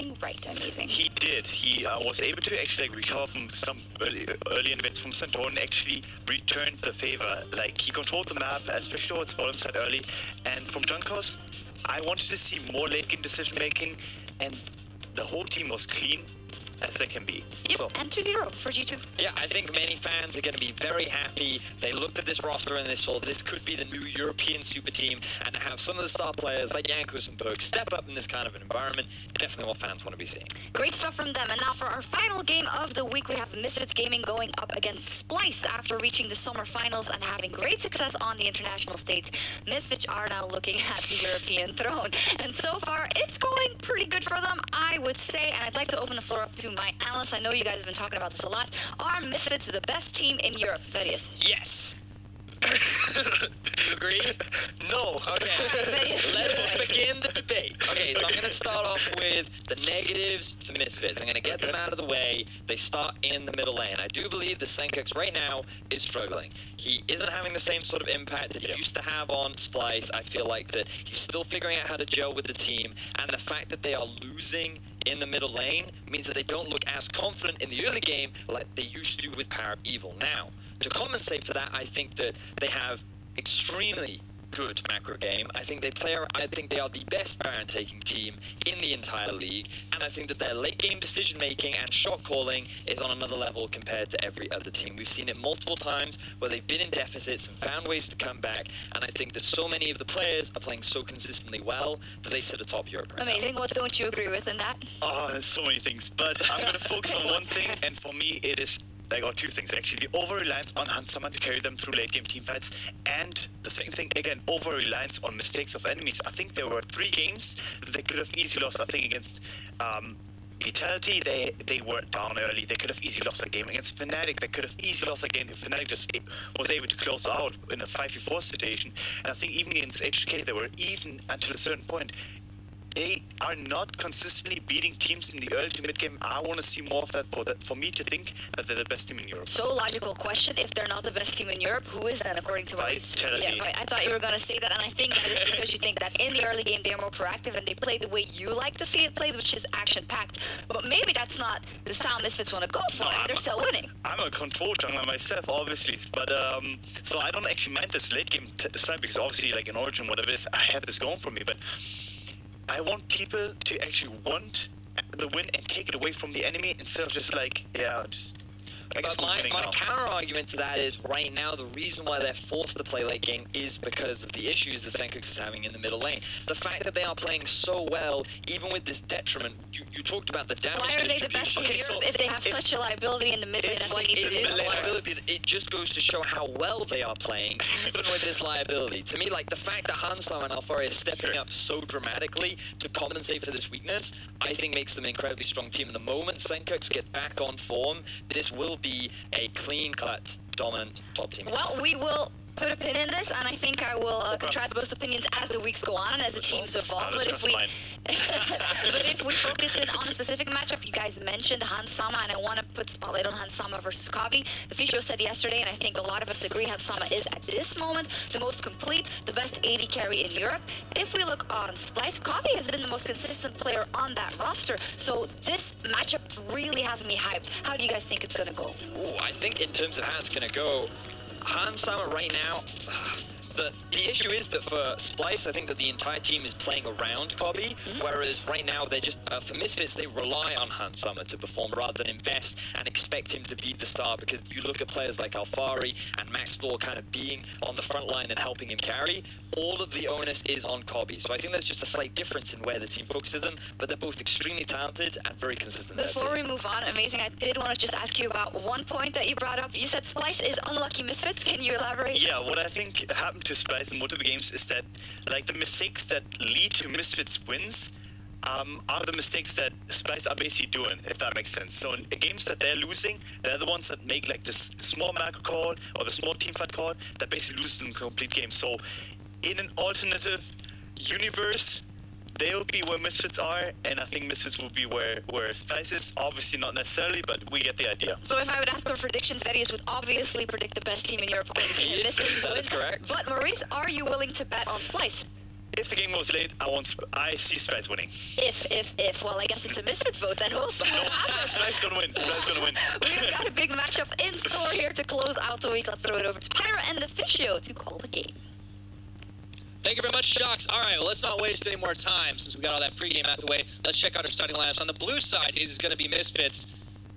everything right. Amazing. He did. He was able to actually recover from some early events from Centaur and actually returned the favor. Like, he controlled the map, especially towards bottom side early. And from Junkos, I wanted to see more late game decision making, and the whole team was clean as they can be. Yep, So, and 2-0 for G2. Yeah, I think many fans are going to be very happy. They looked at this roster and they saw this could be the new European super team, and to have some of the star players like Jankos and Berg step up in this kind of an environment, definitely what fans want to be seeing. Great stuff from them. And now for our final game of the week, we have Misfits Gaming going up against Splice after reaching the summer finals and having great success on the international stage. Misfits are now looking at the European throne. And so far, it's going pretty good for them, I would say. And I'd like to open the floor up to my analysts. I know you guys have been talking about this a lot. Are Misfits the best team in Europe? That is. Yes. You agree? no. Okay. Let's begin the debate. Okay, so I'm going to start off with the negatives for Misfits. I'm going to get them out of the way. They start in the middle lane. I do believe that Senkux right now is struggling. He isn't having the same sort of impact that he used to have on Splice. I feel like that he's still figuring out how to gel with the team, and the fact that they are losing in the middle lane means that they don't look as confident in the early game like they used to with Power of Evil. Now, to compensate for that, I think that they have extremely good macro game. I think they are the best Baron taking team in the entire league, and I think that their late game decision making and shot calling is on another level compared to every other team. We've seen it multiple times where they've been in deficits and found ways to come back, and I think that so many of the players are playing so consistently well that they sit atop Europe right Amazing. now. What don't you agree with in that? Oh, there's so many things, but I'm going to focus on one thing, and for me it is, or two things actually. The over-reliance on Hansama to carry them through late-game teamfights, and the second thing, again, over-reliance on mistakes of enemies. I think there were 3 games that they could have easily lost. I think against Vitality, they were down early. They could have easily lost that game. Against Fnatic, they could have easily lost that game if Fnatic just was able to close out in a 5v4 situation. And I think even against HK, they were even until a certain point. They are not consistently beating teams in the early to mid game. I want to see more of that for me to think that they're the best team in Europe. So logical question. If they're not the best team in Europe, who is that according to Maurice? Vitality. Yeah, right. I thought you were going to say that, and I think that is because you think that in the early game they are more proactive and they play the way you like to see it played, which is action-packed. But maybe that's not the style Misfits want to go for, and they're still winning. I'm a control jungler myself, obviously, but so I don't actually mind this late game slide because obviously, like in Origin, whatever it is, I have this going for me, but I want people to actually want the win and take it away from the enemy instead of just like, yeah, just... But my counter argument to that is right now the reason why they're forced to play late game is because of the issues the Senkux is having in the middle lane. The fact that they are playing so well, even with this detriment, you talked about the damage Why are they the best team in Europe if they have such a liability in the mid lane? It is a liability. It just goes to show how well they are playing, even with this liability. To me, like the fact that Hansam and Alfari is stepping up so dramatically to compensate for this weakness, I think makes them an incredibly strong team. And the moment Senkux gets back on form, this will be a clean-cut, dominant top team. Well, we will put a pin in this, and I think I will contrast both opinions as the weeks go on and as the teams evolve. But if we focus in on a specific matchup, you guys mentioned Hansama, and I want to put spotlight on Hansama versus Kavi. The Fisho said yesterday, and I think a lot of us agree, Hansama is at this moment the most complete, the best AD carry in Europe. If we look on Splice, Kavi has been the most consistent player on that roster, so this matchup really has me hyped. How do you guys think it's going to go? Ooh, I think in terms of how it's going to go, Hansama right now, the issue is that for Splice, I think that the entire team is playing around Kobe, whereas right now they're just, for Misfits, they rely on Hansama to perform rather than invest and expect him to be the star, because you look at players like Alfari and Max Law kind of being on the front line and helping him carry, all of the onus is on Kobe. So I think there's just a slight difference in where the team focuses on, but they're both extremely talented and very consistent. Before we move on, amazing, I did want to just ask you about one point that you brought up. You said Splice is unlucky Misfits. Can you elaborate? Yeah, what I think happened to Splice in multiple games is that, like, the mistakes that lead to Misfits wins are the mistakes that Splice are basically doing, if that makes sense. So in games that they're losing, they're the ones that make like this small macro call or the small teamfight call that basically loses them the complete game. So in an alternative universe, they'll be where Misfits are, and I think Misfits will be where Splice is. Obviously not necessarily, but we get the idea. So if I would ask for predictions, Verius would obviously predict the best team in Europe according to him. Misfits that is correct. But Maurice, are you willing to bet on Splice? if the game goes late, I see Sprites winning. If. Well, I guess it's a Misfits vote then. We'll see what happens. Sprites gonna win. Sprites gonna win. We've got a big matchup in store here to close out the week. Let's throw it over to Pyra and the Fishio to call the game. Thank you very much, Shocks. All right, well, let's not waste any more time since we got all that pregame out the way. Let's check out our starting lineups. On the blue side, it is going to be Misfits.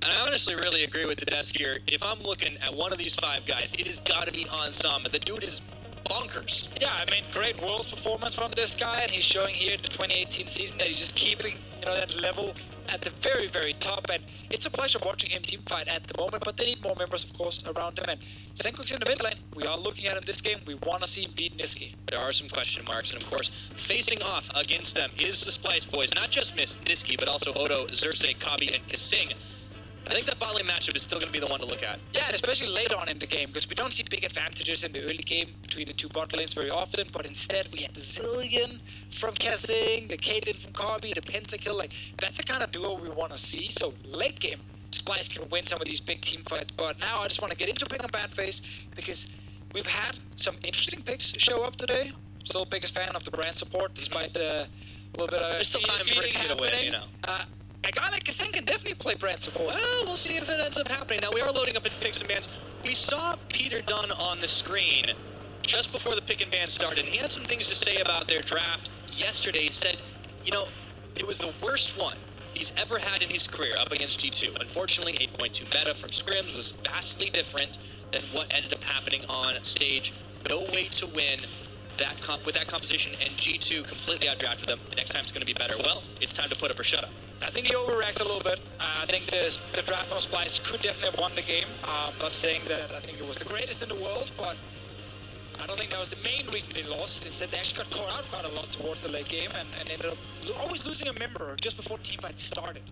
And I honestly really agree with the desk here. If I'm looking at one of these five guys, it has got to be Hansama. The dude is bonkers. Yeah, I mean, great Worlds performance from this guy, and he's showing here in the 2018 season that he's just keeping, that level at the very, very top. And it's a pleasure watching him teamfight at the moment, but they need more members, of course, around him. And Senkuk's in the mid lane. We are looking at him this game. We want to see him beat Niski. There are some question marks, and of course, facing off against them is the Splice boys. Not just Niski, but also Odo, Xerxes, Kabi, and Kasing. I think that bot lane matchup is still going to be the one to look at. Yeah, and especially later on in the game, because we don't see big advantages in the early game between the two bot lanes very often, but instead we had the Zillion from Kasing, the Kaden from Kabi, the Pentakill. Like, that's the kind of duo we want to see. So late game, Splice can win some of these big team fights. But now I just want to get into picking bad face, because we've had some interesting picks show up today. Still biggest fan of the brand support, despite a little bit of... There's still time for it to get a win, A guy like Kasing can definitely play brand support. Well, we'll see if it ends up happening. Now, we are loading up at picks and bans. We saw Peter Dunn on the screen just before the pick and ban started, and he had some things to say about their draft yesterday. He said, it was the worst one he's ever had in his career up against G2. Unfortunately, 8.2 meta from scrims was vastly different than what ended up happening on stage. No way to win with that composition, and G2 completely outdrafted them. The next time it's going to be better. Well, it's time to put up or shut up. I think he overreacts a little bit. I think the draft from Splice could definitely have won the game. I'm not saying that I think it was the greatest in the world, but I don't think that was the main reason they lost. Instead, they actually got caught out quite a lot towards the late game and ended up always losing a member just before teamfight started,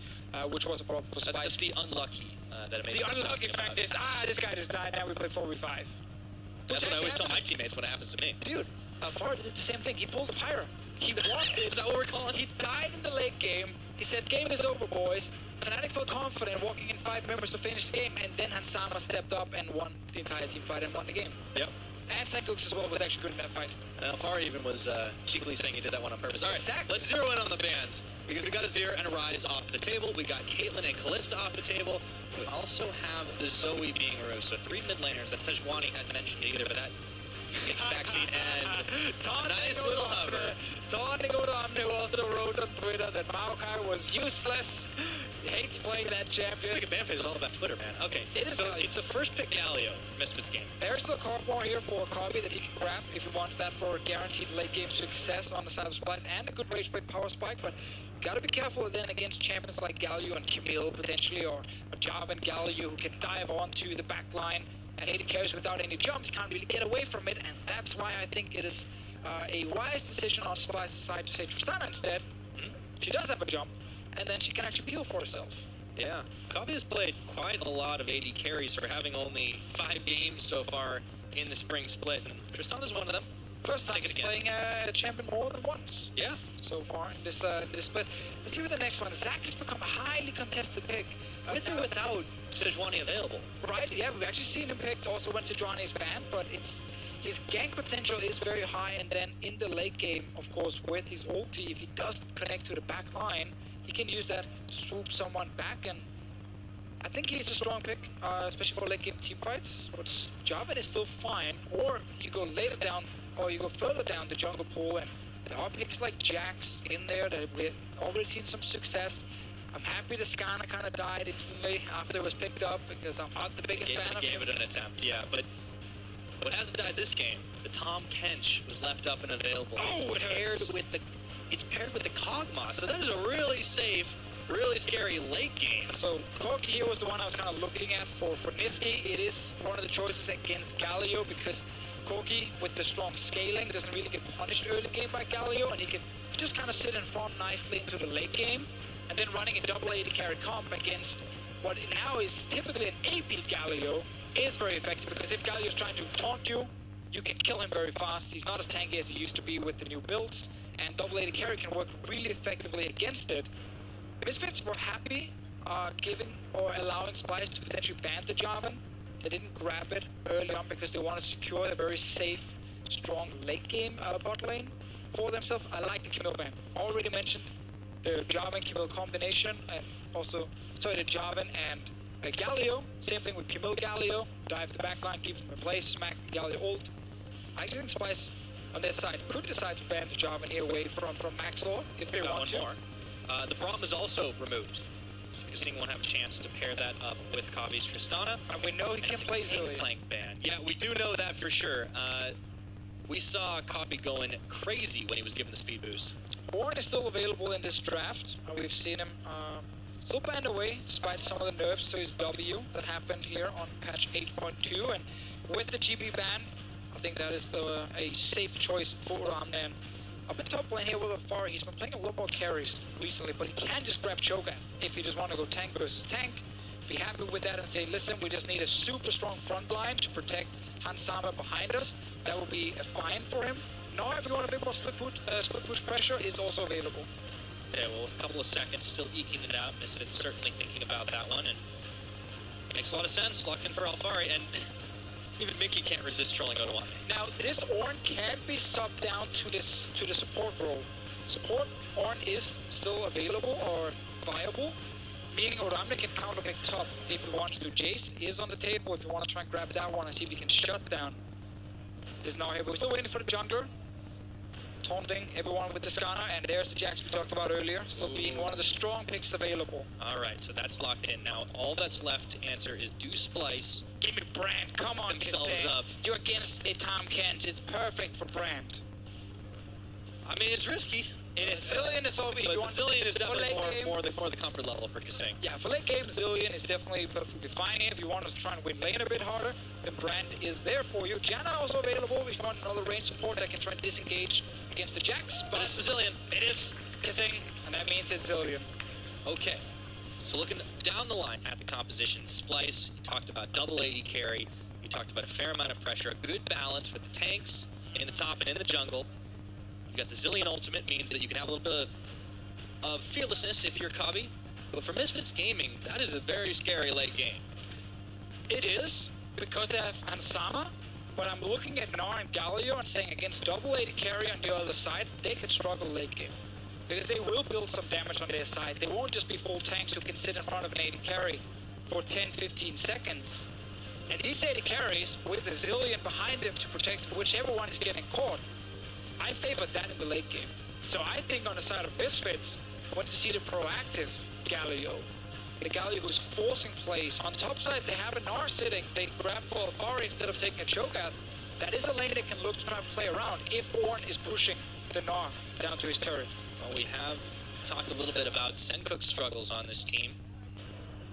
which was a problem for Splice. That's the unlucky that it made. The unlucky fact is, this guy just died, now we play 4v5. That's what I always tell my teammates when it happens to me. Dude, Far did the same thing. He pulled a Pyra. He walked it. Is that what we're calling? He died in the late game. He said, game is over, boys. Fnatic felt confident walking in 5 members to finish the game, and then Hansama stepped up and won the entire team fight and won the game. Yep. And Senkuk's as well was actually good in that fight. Far even was cheekily saying he did that one on purpose. All right, exactly. Let's zero in on the bans. Because we got a Zero and a Rise off the table. We got Caitlyn and Kalista off the table. We also have the Zoe being a rose. So 3 mid laners that Sejuani hadn't mentioned either, but that gets backseat and nice little hover. Taunting Odamne also wrote on Twitter that Maokai was useless. He hates playing that champion. Speaking of Banfay, it's all about Twitter, man. Okay, so it's a first pick Galio for Misfits game. There's still card more here for Kabi that he can grab if he wants that for guaranteed late game success on the side of Splice and a good rage break power spike, but you gotta be careful then against champions like Galio and Camille potentially, or a Job and Galio who can dive onto the back line and AD carries without any jumps, can't really get away from it, and that's why I think it is a wise decision on Splice's side to say Tristana instead. She does have a jump, and then she can actually heal for herself. Yeah, Kabi has played quite a lot of AD carries for having only 5 games so far in the spring split, and Tristana's one of them. First time he's playing a champion more than once. Yeah. So far in this split. Let's see with the next one. Zac has become a highly contested pick. With or without Sejuani available. Right, yeah, we've actually seen him picked also when Sejuani is banned, but his gank potential is very high, and then in the late game, of course, with his ulti, if he does connect to the back line, he can use that to swoop someone back, and I think he's a strong pick, especially for late game team fights. But Javan is still fine, or you go later down, or you go further down the jungle pool, and there are picks like Jax in there that we've already seen some success. I'm happy the Scanner kind of died instantly after it was picked up, because I'm not the biggest fan of it. Gave it an attempt, yeah, but what hasn't died this game, the Tom Kench was left up and available. Oh, It's paired with the Kog'Maw, so that is a really safe, really scary late game. So Corki here was the one I was kind of looking at for Niski. It is one of the choices against Galio, because Corki with the strong scaling doesn't really get punished early game by Galio, and he can just kind of sit in front nicely into the late game, and then running a double AD carry comp against what now is typically an AP Galio is very effective, because if Galio is trying to taunt you, you can kill him very fast. He's not as tanky as he used to be with the new builds, and double AD carry can work really effectively against it. Misfits were happy giving or allowing Splice to potentially ban the Jarvan. They didn't grab it early on because they wanted to secure a very safe, strong late game bot lane. for themselves. I like the Camille ban. Already mentioned the Jarvan Camille combination, and also, sorry, the Jarvan and Galio. Same thing with Camille Galio. Dive the backline, keep them in place, smack Galio ult. I think Spice on their side could decide to ban the Jarvan here away from Maxor if they want to. More. The Braum is also removed. Because won't have a chance to pair that up with Kavi's Tristana. And we know he can play Zillion. Plank ban. Yeah, we do know that for sure. We saw Kavi going crazy when he was given the speed boost. Ornn is still available in this draft. We've seen him still banned away despite some of the nerfs to his W that happened here on patch 8.2. And with the GB ban, I think that is a safe choice for Ramnan. Up in top lane here with Afari, he's been playing a lot more carries recently, but he can just grab Cho'Gath if you just want to go tank versus tank. Be happy with that and say, listen, we just need a super strong front line to protect Hansama behind us. That will be fine for him. Now, if you want a bit more split push pressure, is also available. Yeah, well, with a couple of seconds still eking it out, Misfits certainly thinking about that one, and makes a lot of sense. Locked in for Alfari, and even Mickey can't resist trolling Odawa. Now, this Ornn can be subbed down to the support role. Support Ornn is still available or viable, meaning Oramne can counter pick top if he wants to. Jace is on the table if you want to try and grab that one and see if he can shut down this now here. But we're still waiting for the jungler. Taunting everyone with the Skana, and there's the Jax we talked about earlier, still being one of the strong picks available. Alright, so that's locked in. Now, all that's left to answer is do Splice. Give me Brand, come on, themselves up. You're against a Tom Kent, it's perfect for Brand. I mean, it's risky. It is. Zillion is over. But Zillion is definitely more the comfort level for Kasang. Yeah, for late game, Zillion is definitely perfectly fine. If you want to try and win lane a bit harder, then Brand is there for you. Janna also available if you want another range support that can try and disengage against the Jax. But it's Zillion. It is Kasang, and that means it's Zillion. Okay. So looking down the line at the composition, Splice, you talked about double AD carry, you talked about a fair amount of pressure, a good balance with the tanks in the top and in the jungle. You got the Zillion ultimate, means that you can have a little bit of fearlessness if you're Kavi. But for Misfits Gaming, that is a very scary late game. It is, because they have Hansama, but I'm looking at Gnar and Galio and saying against double AD carry on the other side, they could struggle late game. Because they will build some damage on their side. They won't just be full tanks who can sit in front of an AD carry for 10-15 seconds. And these AD carries, with the Zillion behind them to protect whichever one is getting caught, I favor that in the late game. So I think on the side of Misfits, I want to see the proactive Galio. The Galio who's forcing plays. On top side, they have a Gnar sitting. They grab for Alfari instead of taking a Cho'Gath. That is a lane they can look to try and play around if Ornn is pushing the Gnar down to his turret. Well, we have talked a little bit about Senkook's struggles on this team.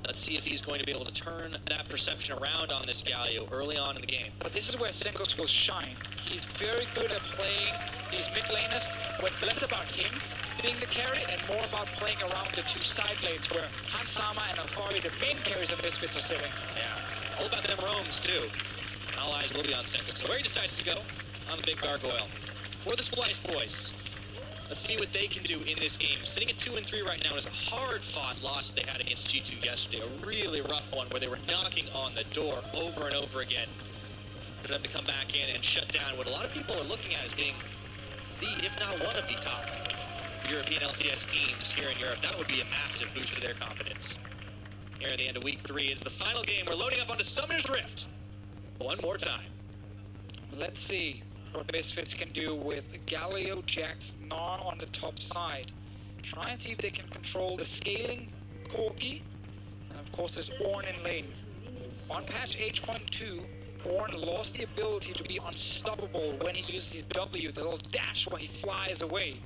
Let's see if he's going to be able to turn that perception around on this Galio early on in the game. But this is where Senkook will shine. He's very good at playing these mid laners, where it's less about him being the carry and more about playing around the two side lanes where Hansama and Alfari, the main carries of Misfits, are sitting. Yeah, all about them roams too. All eyes will be on Senkook. So where he decides to go on the big gargoyle. For the Splice boys. Let's see what they can do in this game. Sitting at 2-3 right now is a hard-fought loss they had against G2 yesterday. A really rough one where they were knocking on the door over and over again for them to come back in and shut down what a lot of people are looking at as being the, if not one of the top European LCS teams here in Europe. That would be a massive boost to their confidence. Here at the end of week 3, it's the final game. We're loading up onto Summoner's Rift one more time. Let's see what Misfits can do with Galio, Jax, Gnar on the top side. Try and see if they can control the scaling Corki. And of course there's Ornn in lane. On patch 8.2, Ornn lost the ability to be unstoppable when he uses his W, the little dash where he flies away.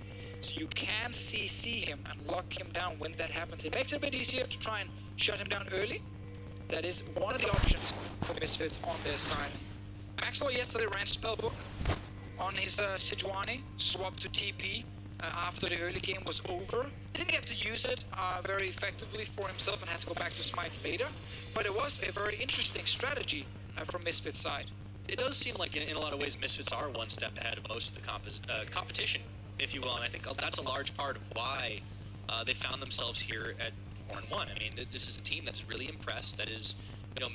So you can CC him and lock him down when that happens. It makes it a bit easier to try and shut him down early. That is one of the options for Misfits on their side. Maxwell yesterday ran Spellbook on his Sejuani, swapped to TP after the early game was over. Didn't get to use it very effectively for himself and had to go back to Smite later, but it was a very interesting strategy from Misfits' side. It does seem like in a lot of ways Misfits are one step ahead of most of the competition, if you will, and I think that's a large part of why they found themselves here at 4-1. I mean, this is a team that's really impressed, that is,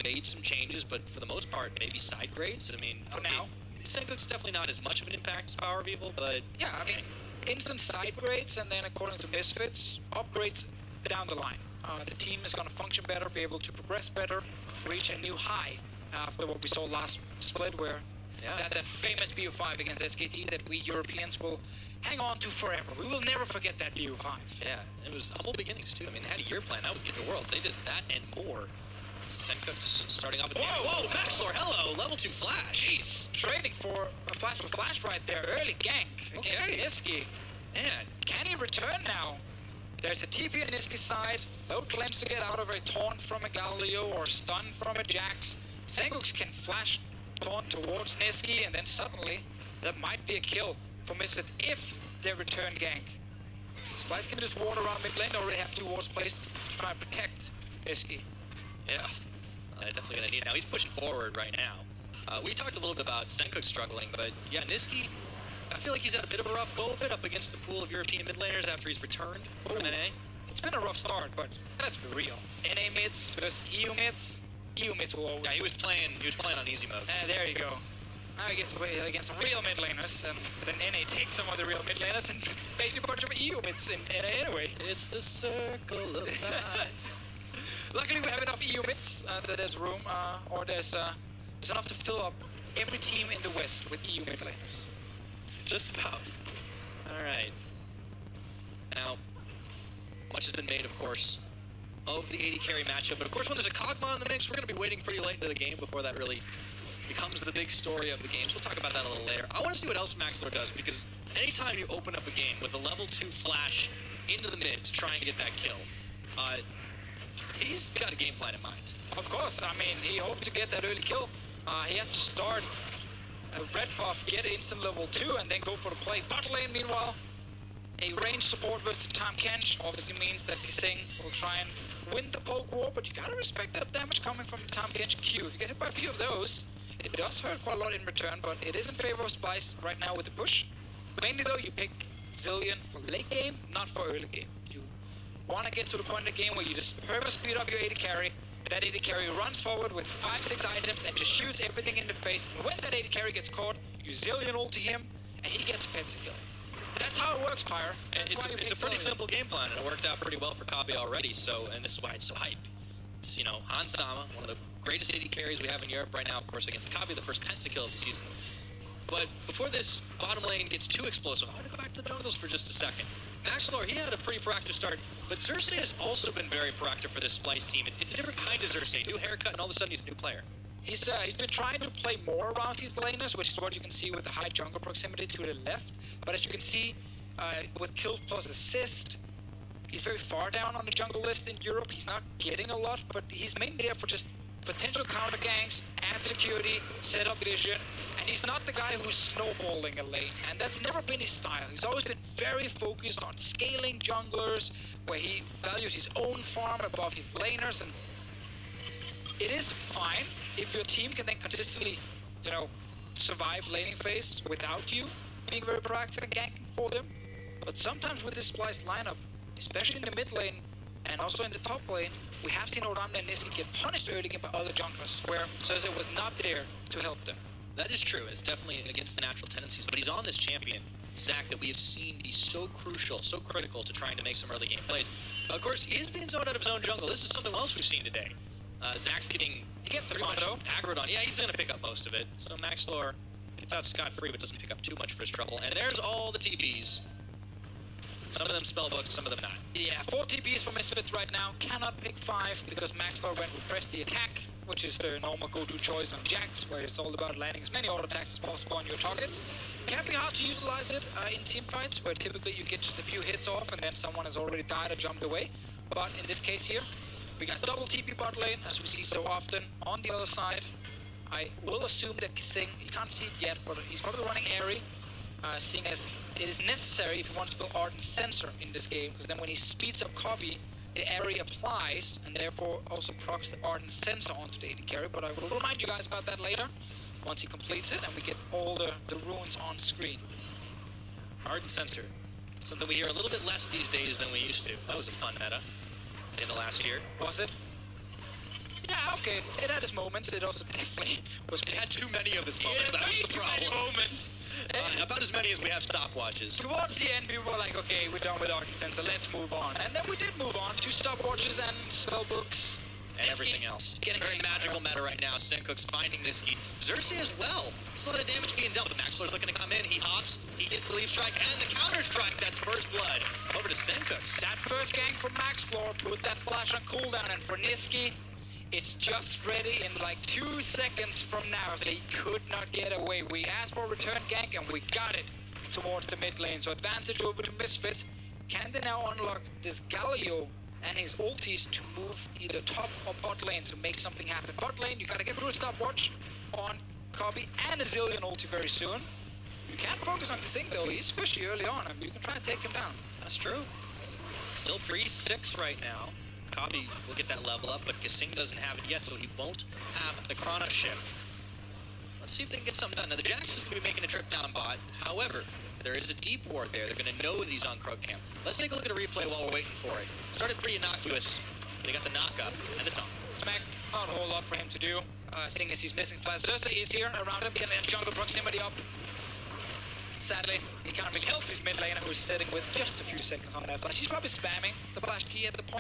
made some changes, but for the most part, maybe side grades. I mean, for now. Senko's definitely not as much of an impact as Power of Evil, but Yeah, I mean, instant side grades, and then according to Misfits, upgrades down the line. The team is going to function better, be able to progress better, reach a new high after what we saw last split, where that famous BO5 against SKT that we Europeans will hang on to forever. We will never forget that BO5. yeah, it was humble beginnings too. I mean, they had a year plan. That was Get to Worlds. They did that and more. Senko's starting off with Whoa, Maxlor, hello, level 2 Flash. Jeez, trading for a flash for flash right there. Early gank against Niski. Man, Can he return now? There's a TP on Niski's side. No claims to get out of a taunt from a Galio or stun from a Jax. Sengox can flash taunt towards Niski, and then suddenly there might be a kill for Misfits if they return gank. Spice can just ward around mid lane, already have 2 wards placed to try and protect Niski. yeah, definitely gonna need it. Now he's pushing forward right now. We talked a little bit about Senko's struggling, but yeah, Niski, I feel like he's had a bit of a rough go of it up against the pool of European mid laners after he's returned from NA. It's been a rough start, but let's be real. NA mids versus EU mids. EU mids will always. Yeah, he was playing on easy mode. There you go. Now he gets against real mid laners, and then NA takes some of the real mid laners and basically a bunch of EU mids in NA anyway. It's the circle of life. Luckily, we have enough EU mids that there's room, or there's enough to fill up every team in the West with EU mid laners. Just about. All right. Now, much has been made, of course, of the 80 carry matchup, but of course, when there's a Kog'Maw in the mix, we're going to be waiting pretty late into the game before that really becomes the big story of the game. So we'll talk about that a little later. I want to see what else Maxlor does, because anytime you open up a game with a level 2 flash into the mid to try and get that kill, he's got a game plan in mind. Of course, I mean, he hoped to get that early kill. He had to start a red buff, get instant level 2, and then go for the play. Bot lane, meanwhile, a range support versus Tom Kench obviously means that Xing will try and win the poke war, but you gotta respect that damage coming from the Tom Kench Q. If you get hit by a few of those, it does hurt quite a lot in return, but it is in favor of Spice right now with the push. Mainly though, you pick Zillion for late game, not for early game. You want to get to the point in the game where you just perma speed up your AD carry. That AD carry runs forward with 5-6 items and just shoots everything in the face. And when that AD carry gets caught, you Zillion ulti him, and he gets pentakill. That's how it works, Pyre. It's a pretty simple game plan, and it worked out pretty well for Kabe already, and this is why it's so hype. It's, Hans Sama, one of the greatest AD carries we have in Europe right now, of course, against Kabe, the first pentakill of the season. But before this bottom lane gets too explosive, I want to go back to the jungles for just a second. Maxlor, he had a pretty proactive start, but Xerxes has also been very proactive for this Splice team. It's a different kind of Xerxes, new haircut, and all of a sudden he's a new player. He's been trying to play more around his laners, which is what you can see with the high jungle proximity to the left. But as you can see, with kills plus assist, he's very far down on the jungle list in Europe. He's not getting a lot, but he's mainly there for just potential counter ganks, add security, set up vision, and he's not the guy who's snowballing a lane, and that's never been his style. He's always been very focused on scaling junglers, where he values his own farm above his laners, and it is fine if your team can then consistently, survive laning phase without you being very proactive and ganking for them. But sometimes with this Splice lineup, especially in the mid lane and also in the top lane, we have seen Oramne and Niski get punished early game by other junglers, where Cersei was not there to help them. That is true. It's definitely against the natural tendencies, but he's on this champion, Zac, that we have seen be so crucial, so critical to trying to make some early game plays. Of course, he's being zoned out of his own jungle. This is something else we've seen today. Zac's getting He gets the pretty much Mondo. aggroed on. Yeah, he's going to pick up most of it. So Maxlor gets out scot-free, but doesn't pick up too much for his trouble. And there's all the TPs. Some of them spellbooked, some of them not. Yeah, 4 TPs for Misfits right now. Cannot pick 5 because Maxlor went with press the attack, which is the normal go-to choice on Jax, where it's all about landing as many auto attacks as possible on your targets. Can be hard to utilize it in team fights, where typically you get just a few hits off and then someone has already died or jumped away. But in this case here, we got double TP bot lane, as we see so often. On the other side, I will assume that Xing, you can't see it yet, but he's probably running Airy, seeing as it is necessary if he wants to build Ardent Sensor in this game, because then when he speeds up Copy, the Airy applies, and therefore also procs the Ardent Sensor onto the AD carry, but I will remind you guys about that later, once he completes it, and we get all the runes on screen. Ardent Sensor. Something we hear a little bit less these days than we used to. That was a fun meta in the last year. Was it? Yeah, okay. It had its moments. It also definitely was. It had too many of its moments. That was the problem. About as many as we have stopwatches. Towards the end, we were like, okay, we're done with Arctic Sensor, let's move on. And then we did move on to stopwatches and spellbooks. And everything else. It's a very magical meta right now. Senkook's finding Niski. Xerxes as well. It's a lot of damage being dealt, but Maxler's looking to come in. He hops, he gets the leap strike, and the counter strike. That's first blood. Over to Senkook's. That first gank from Maxlor put that flash on cooldown, and for Niski, it's just ready in like 2 seconds from now, so he could not get away. We asked for a return gank, and we got it towards the mid lane. So advantage over to Misfits. Can they now unlock this Galio and his ultis to move either top or bot lane to make something happen? Bot lane, you gotta get through a stopwatch on Copy and a Zillion ulti very soon. You can't focus on Kasing though, especially early on. I mean, you can try and take him down. That's true. Still 3-6 right now. Copy will get that level up, but Kasing doesn't have it yet, so he won't have the Chrono Shift. Let's see if they can get something done. Now, the Jax is going to be making a trip down bot. However, there is a deep ward there. They're going to know that he's on Krug camp. Let's take a look at a replay while we're waiting for it. Started pretty innocuous. They got the knock-up and the tongue. Smack, not a whole lot for him to do. Seeing as he's missing flash. Zersa is here around him, getting jungle proximity up. Sadly, he can't really help his mid laner who's sitting with just a few seconds on that flash. He's probably spamming the flash key at this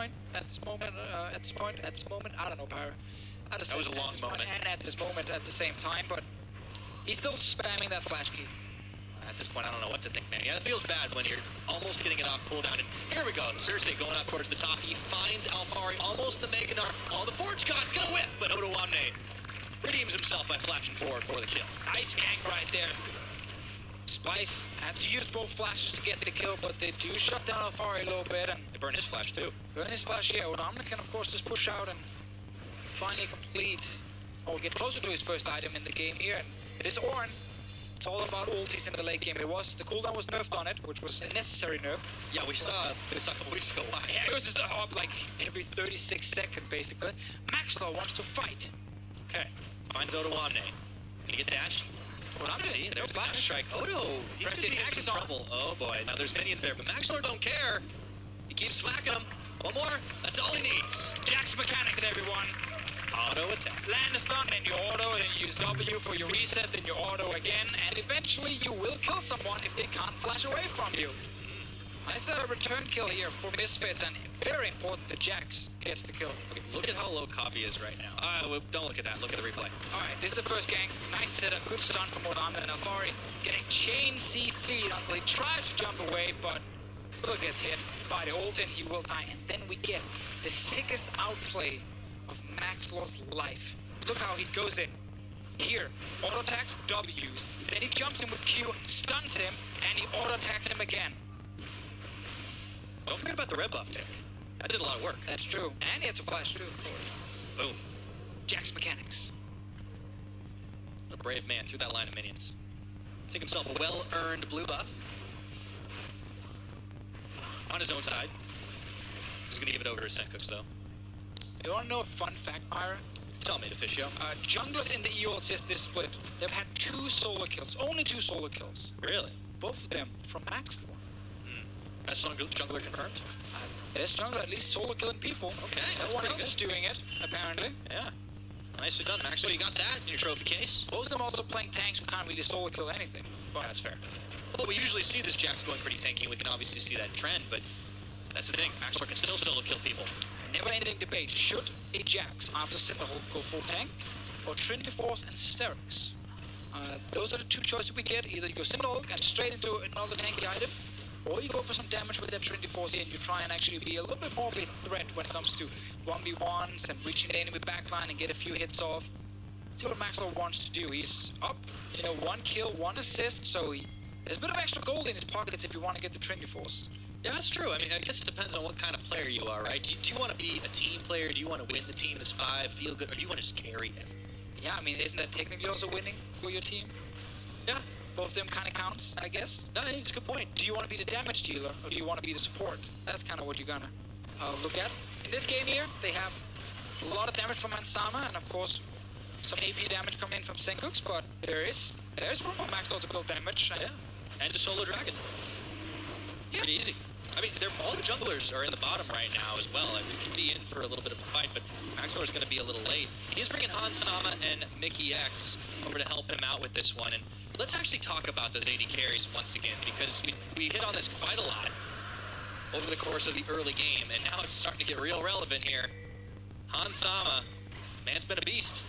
moment, I don't know, Pyra. That was a long moment. And at this moment at the same time, but he's still spamming that flash key. At this point, I don't know what to think, man. Yeah, it feels bad when you're almost getting it off cooldown. And here we go. Xerxes going up towards the top. He finds Alfari, almost the Mega Narc. Oh, the Forge God's gonna whiff, but Odoamne redeems himself by flashing forward for the kill. Nice gank right there. Splice had to use both flashes to get the kill, but they do shut down Alfari a little bit, and They burn his flash, too. burn his flash. Yeah, Odoamne can of course just push out and finally complete, or get closer to his first item in the game here. And it is Ornn. It's all about ultis in the late game. The cooldown was nerfed on it, which was a necessary nerf. Yeah, we saw this a couple weeks ago. Why? Yeah, it was just up like every 36 seconds, basically. Maxlow wants to fight. Okay, finds Odoamne. Can he get dashed? See, there's the dash strike. Odo, he could be in some trouble. Oh boy, now there's minions there, but Maxlor don't care. He keeps smacking them. One more, that's all he needs. Jax mechanics, everyone. Auto attack. Land is done, then you auto, then you use W for your reset, then you auto again, and eventually you will kill someone if they can't flash away from you. Nice return kill here for Misfits, and very important that Jax gets the kill. Okay, look at how low Copy is right now. Don't look at that, look at the replay. Alright, this is the first gank. Nice setup, good stun from Odoamne and Alfari. Getting chain CC'd until he tries to jump away, but still gets hit by the ult and he will die. And then we get the sickest outplay of Maxlor's life. Look how he goes in. Here, auto attacks, W's. Then he jumps in with Q, stuns him, and he auto attacks him again. Don't forget about the red buff tick. That did a lot of work. That's true. And he had to flash too, of course. Boom. Jax mechanics. What a brave man through that line of minions. Take himself a well-earned blue buff. On his own side. He's gonna give it over to Senkooks though. You wanna know a fun fact, Pyra? Tell me, Deficio. Junglers in the EOLCS this split, they've had 2 solo kills. Only 2 solo kills. Really? Both of them from Maxlor. Best jungler confirmed? Best jungler, at least solo killing people. Okay, that's no one pretty else is good. doing it, apparently. Yeah. Nicely done, Maxwell. You got that in your trophy case. Most of them also playing tanks who can't really solo kill anything. But That's fair. Well, we usually see this Jax going pretty tanky, and we can obviously see that trend, but that's the thing. Maxwell can still solo kill people. never-ending debate. Should a Jax after Cinderhole go full tank, or Trinity Force and Sterix? Those are the 2 choices we get. Either you go Cinderhole and straight into another tanky item, or you go for some damage with that Trinity Force here and you try and actually be a little bit more of a threat when it comes to 1v1s and reaching the enemy backline and get a few hits off. See what Maxwell wants to do. He's up, 1 kill, 1 assist, so there's a bit of extra gold in his pockets if you want to get the Trinity Force. Yeah, that's true. I mean, I guess it depends on what kind of player you are, right? Do you want to be a team player? Do you want to win the team as 5, feel good, or do you want to just carry everything? Yeah, I mean, isn't that technically also winning for your team? Yeah. Both of them kind of counts, I guess. No, it's a good point. Do you want to be the damage dealer, or do you want to be the support? That's kind of what you're gonna look at. In this game here, they have a lot of damage from Ansama, and of course, some AP damage coming in from Senkooks, but there's room for Maxwell to build damage. Yeah. And to solo dragon. Yeah. Pretty easy. I mean, all the junglers are in the bottom right now as well. Like, we can be in for a little bit of a fight, but Maxlor's going to be a little late. He's bringing Sama and Mickey X over to help him out with this one. And let's actually talk about those AD carries once again, because we hit on this quite a lot over the course of the early game, and now it's starting to get real relevant here. Sama, man's been a beast.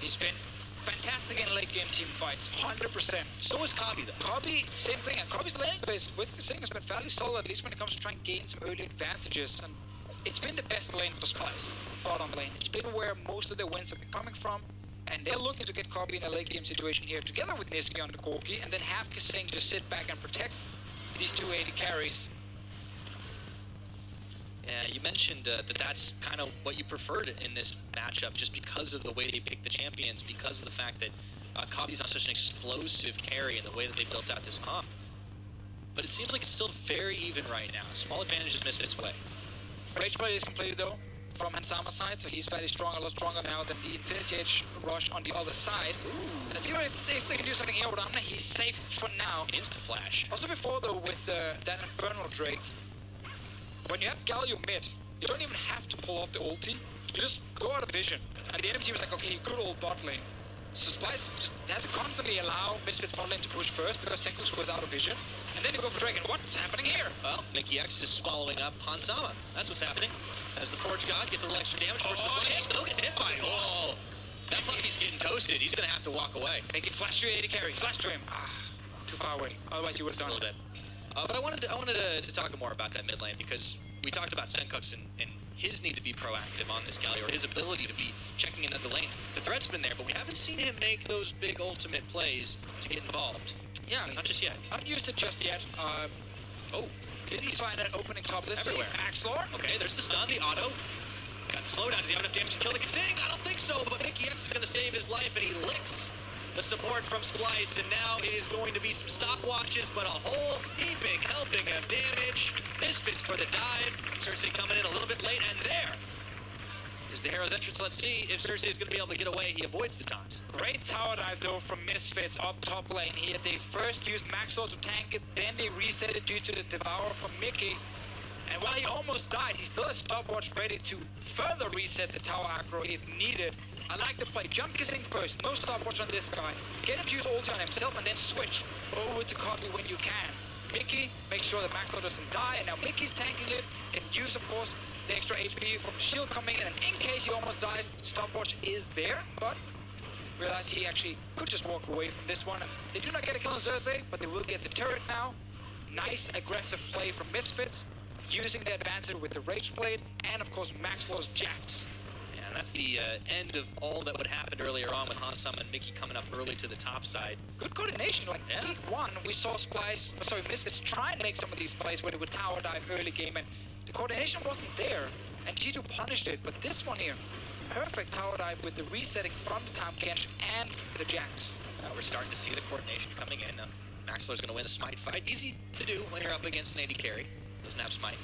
He's been fantastic in late game team fights, 100%. So is Kabi though. Kabi, same thing. And Kabi's lane phase with Sing has been fairly solid, at least when it comes to trying to gain some early advantages. And it's been the best lane for Splice, bottom lane. It's been where most of their wins have been coming from. And they're looking to get Kabi in a late game situation here, together with Niski on the Corki, and then have Sing just sit back and protect these two AD carries. Yeah, you mentioned that's kind of what you preferred in this matchup, just because of the way they picked the champions, because of the fact that Kabi's not such an explosive carry in the way that they built out this comp. But it seems like it's still very even right now. Small advantage is Misfits' way. Rage play is completed though, from Hansama's side, so he's fairly strong, a lot stronger now than the Infinity Edge rush on the other side. Let's see if they can do something here with Amna. He's safe for now. Insta-flash. Also before though, with that Infernal Drake, when you have Galio mid, you don't even have to pull off the ulti. You just go out of vision. And the enemy team is like, okay, good old bot lane. So Splice just has to constantly allow Misfits bot lane to push first because Senkus goes out of vision. And then you go for Drake. And what's happening here? Well, Mickey X is swallowing up Sama. That's what's happening. As the Forge God gets a little extra damage, forces the lane. He still gets hit by it. Oh, that puppy's getting toasted. He's going to have to walk away. Make it flash to AD carry. Flash to him. Too far away. Otherwise he would have done a little bit. But I wanted to talk more about that mid lane, because we talked about Senkux and his need to be proactive on this Galio, or his ability to be checking in other lanes. The threat's been there, but we haven't seen him make those big ultimate plays to get involved. Yeah, not just yet. Haven't used it just yet. Did he find an opening top list everywhere? Maxlor? Okay, there's the stun, the auto. Got slowed down. Does he have enough damage to kill the Sing? I don't think so, but Mickey X is going to save his life, and he licks the support from Splice, and now it is going to be some stopwatches, but a whole heaping helping of damage. Misfits for the dive. Cersei coming in a little bit late, and there is the Hero's entrance. Let's see if Cersei is going to be able to get away. He avoids the taunt. Great tower dive, though, from Misfits up top lane here. They first used Maxwell to tank it, then they reset it due to the Devour from Mickey. And while he almost died, he still has stopwatch ready to further reset the tower aggro if needed. I like the play. Jump kissing first. No stopwatch on this guy. Get him to use ulti on himself and then switch over to Kabi when you can. Mickey, make sure that Maxwell doesn't die. And now Mickey's tanking it. And use, of course, the extra HP from shield coming in. And in case he almost dies, stopwatch is there. But realize he actually could just walk away from this one. They do not get a kill on Cersei, but they will get the turret now. Nice aggressive play from Misfits, using the advantage with the Rage Blade. And, of course, Maxwell's Jax. And that's the end of all that would happen earlier on with Sama and Mickey coming up early to the top side. Good coordination. Like week one, we saw Misfits trying to make some of these plays where they would tower dive early game, and the coordination wasn't there, and G2 punished it. But this one here, perfect tower dive with the resetting from the Time Kench and the Jax. We're starting to see the coordination coming in. Maxlor's going to win the Smite fight. Easy to do when you're up against an AD carry. Doesn't have Smite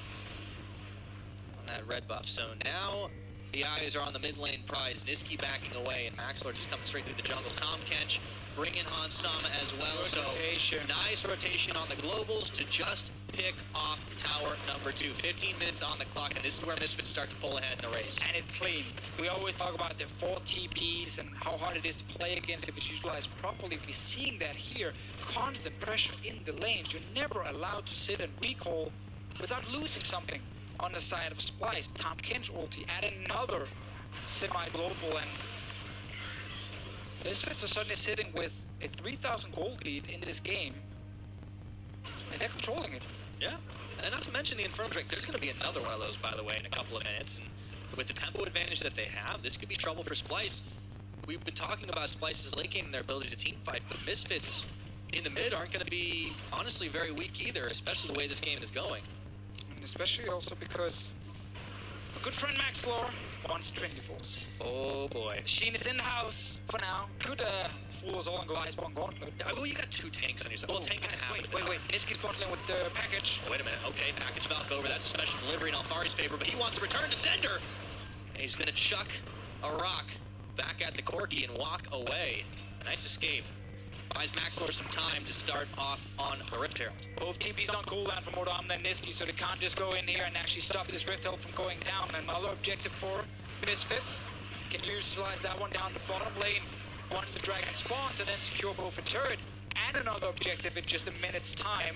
on that red buff. So now the eyes are on the mid lane prize. Niski backing away, and Maxlor just coming straight through the jungle. Tom Kench bringing on Sama as well. Good rotation. Nice rotation on the globals to just pick off tower number 2. 15 minutes on the clock, and this is where Misfits start to pull ahead in the race. And it's clean. We always talk about the 4 TPs and how hard it is to play against if it's utilized properly. We're seeing that here. Constant pressure in the lanes. You're never allowed to sit and recall without losing something. On the side of Splice, Tom Kench ulti, add another semi-global, and Misfits are suddenly sitting with a 3,000 gold lead in this game, and they're controlling it. Yeah, and not to mention the Infernal Drake. There's going to be another one of those, by the way, in a couple of minutes, and with the tempo advantage that they have, this could be trouble for Splice. We've been talking about Splice's late game and their ability to team fight, but Misfits in the mid aren't going to be, honestly, very weak either, especially the way this game is going. Especially also because a good friend Maxlor wants Trinity Force. Oh boy. Sheen is in the house for now. Could fool us all and go Iceborne Gauntlet. Yeah, well, you got 2 tanks on yourself. Well, tank and a half. Wait. Niski's bundling with the package. Oh, wait a minute. Okay, package Valk over. That's a special delivery in Alfari's favor, but he wants to return to sender. And he's going to chuck a rock back at the Corki and walk away. Nice escape Buys Maxlor some time to start off on a Rift Herald. Both TPs on cooldown for Modam and Niski, so they can't just go in here and actually stop this Rift Herald from going down. Another objective for Misfits. Can utilize that one down the bottom lane once the dragon spawns, and then secure both a turret and another objective in just a minute's time.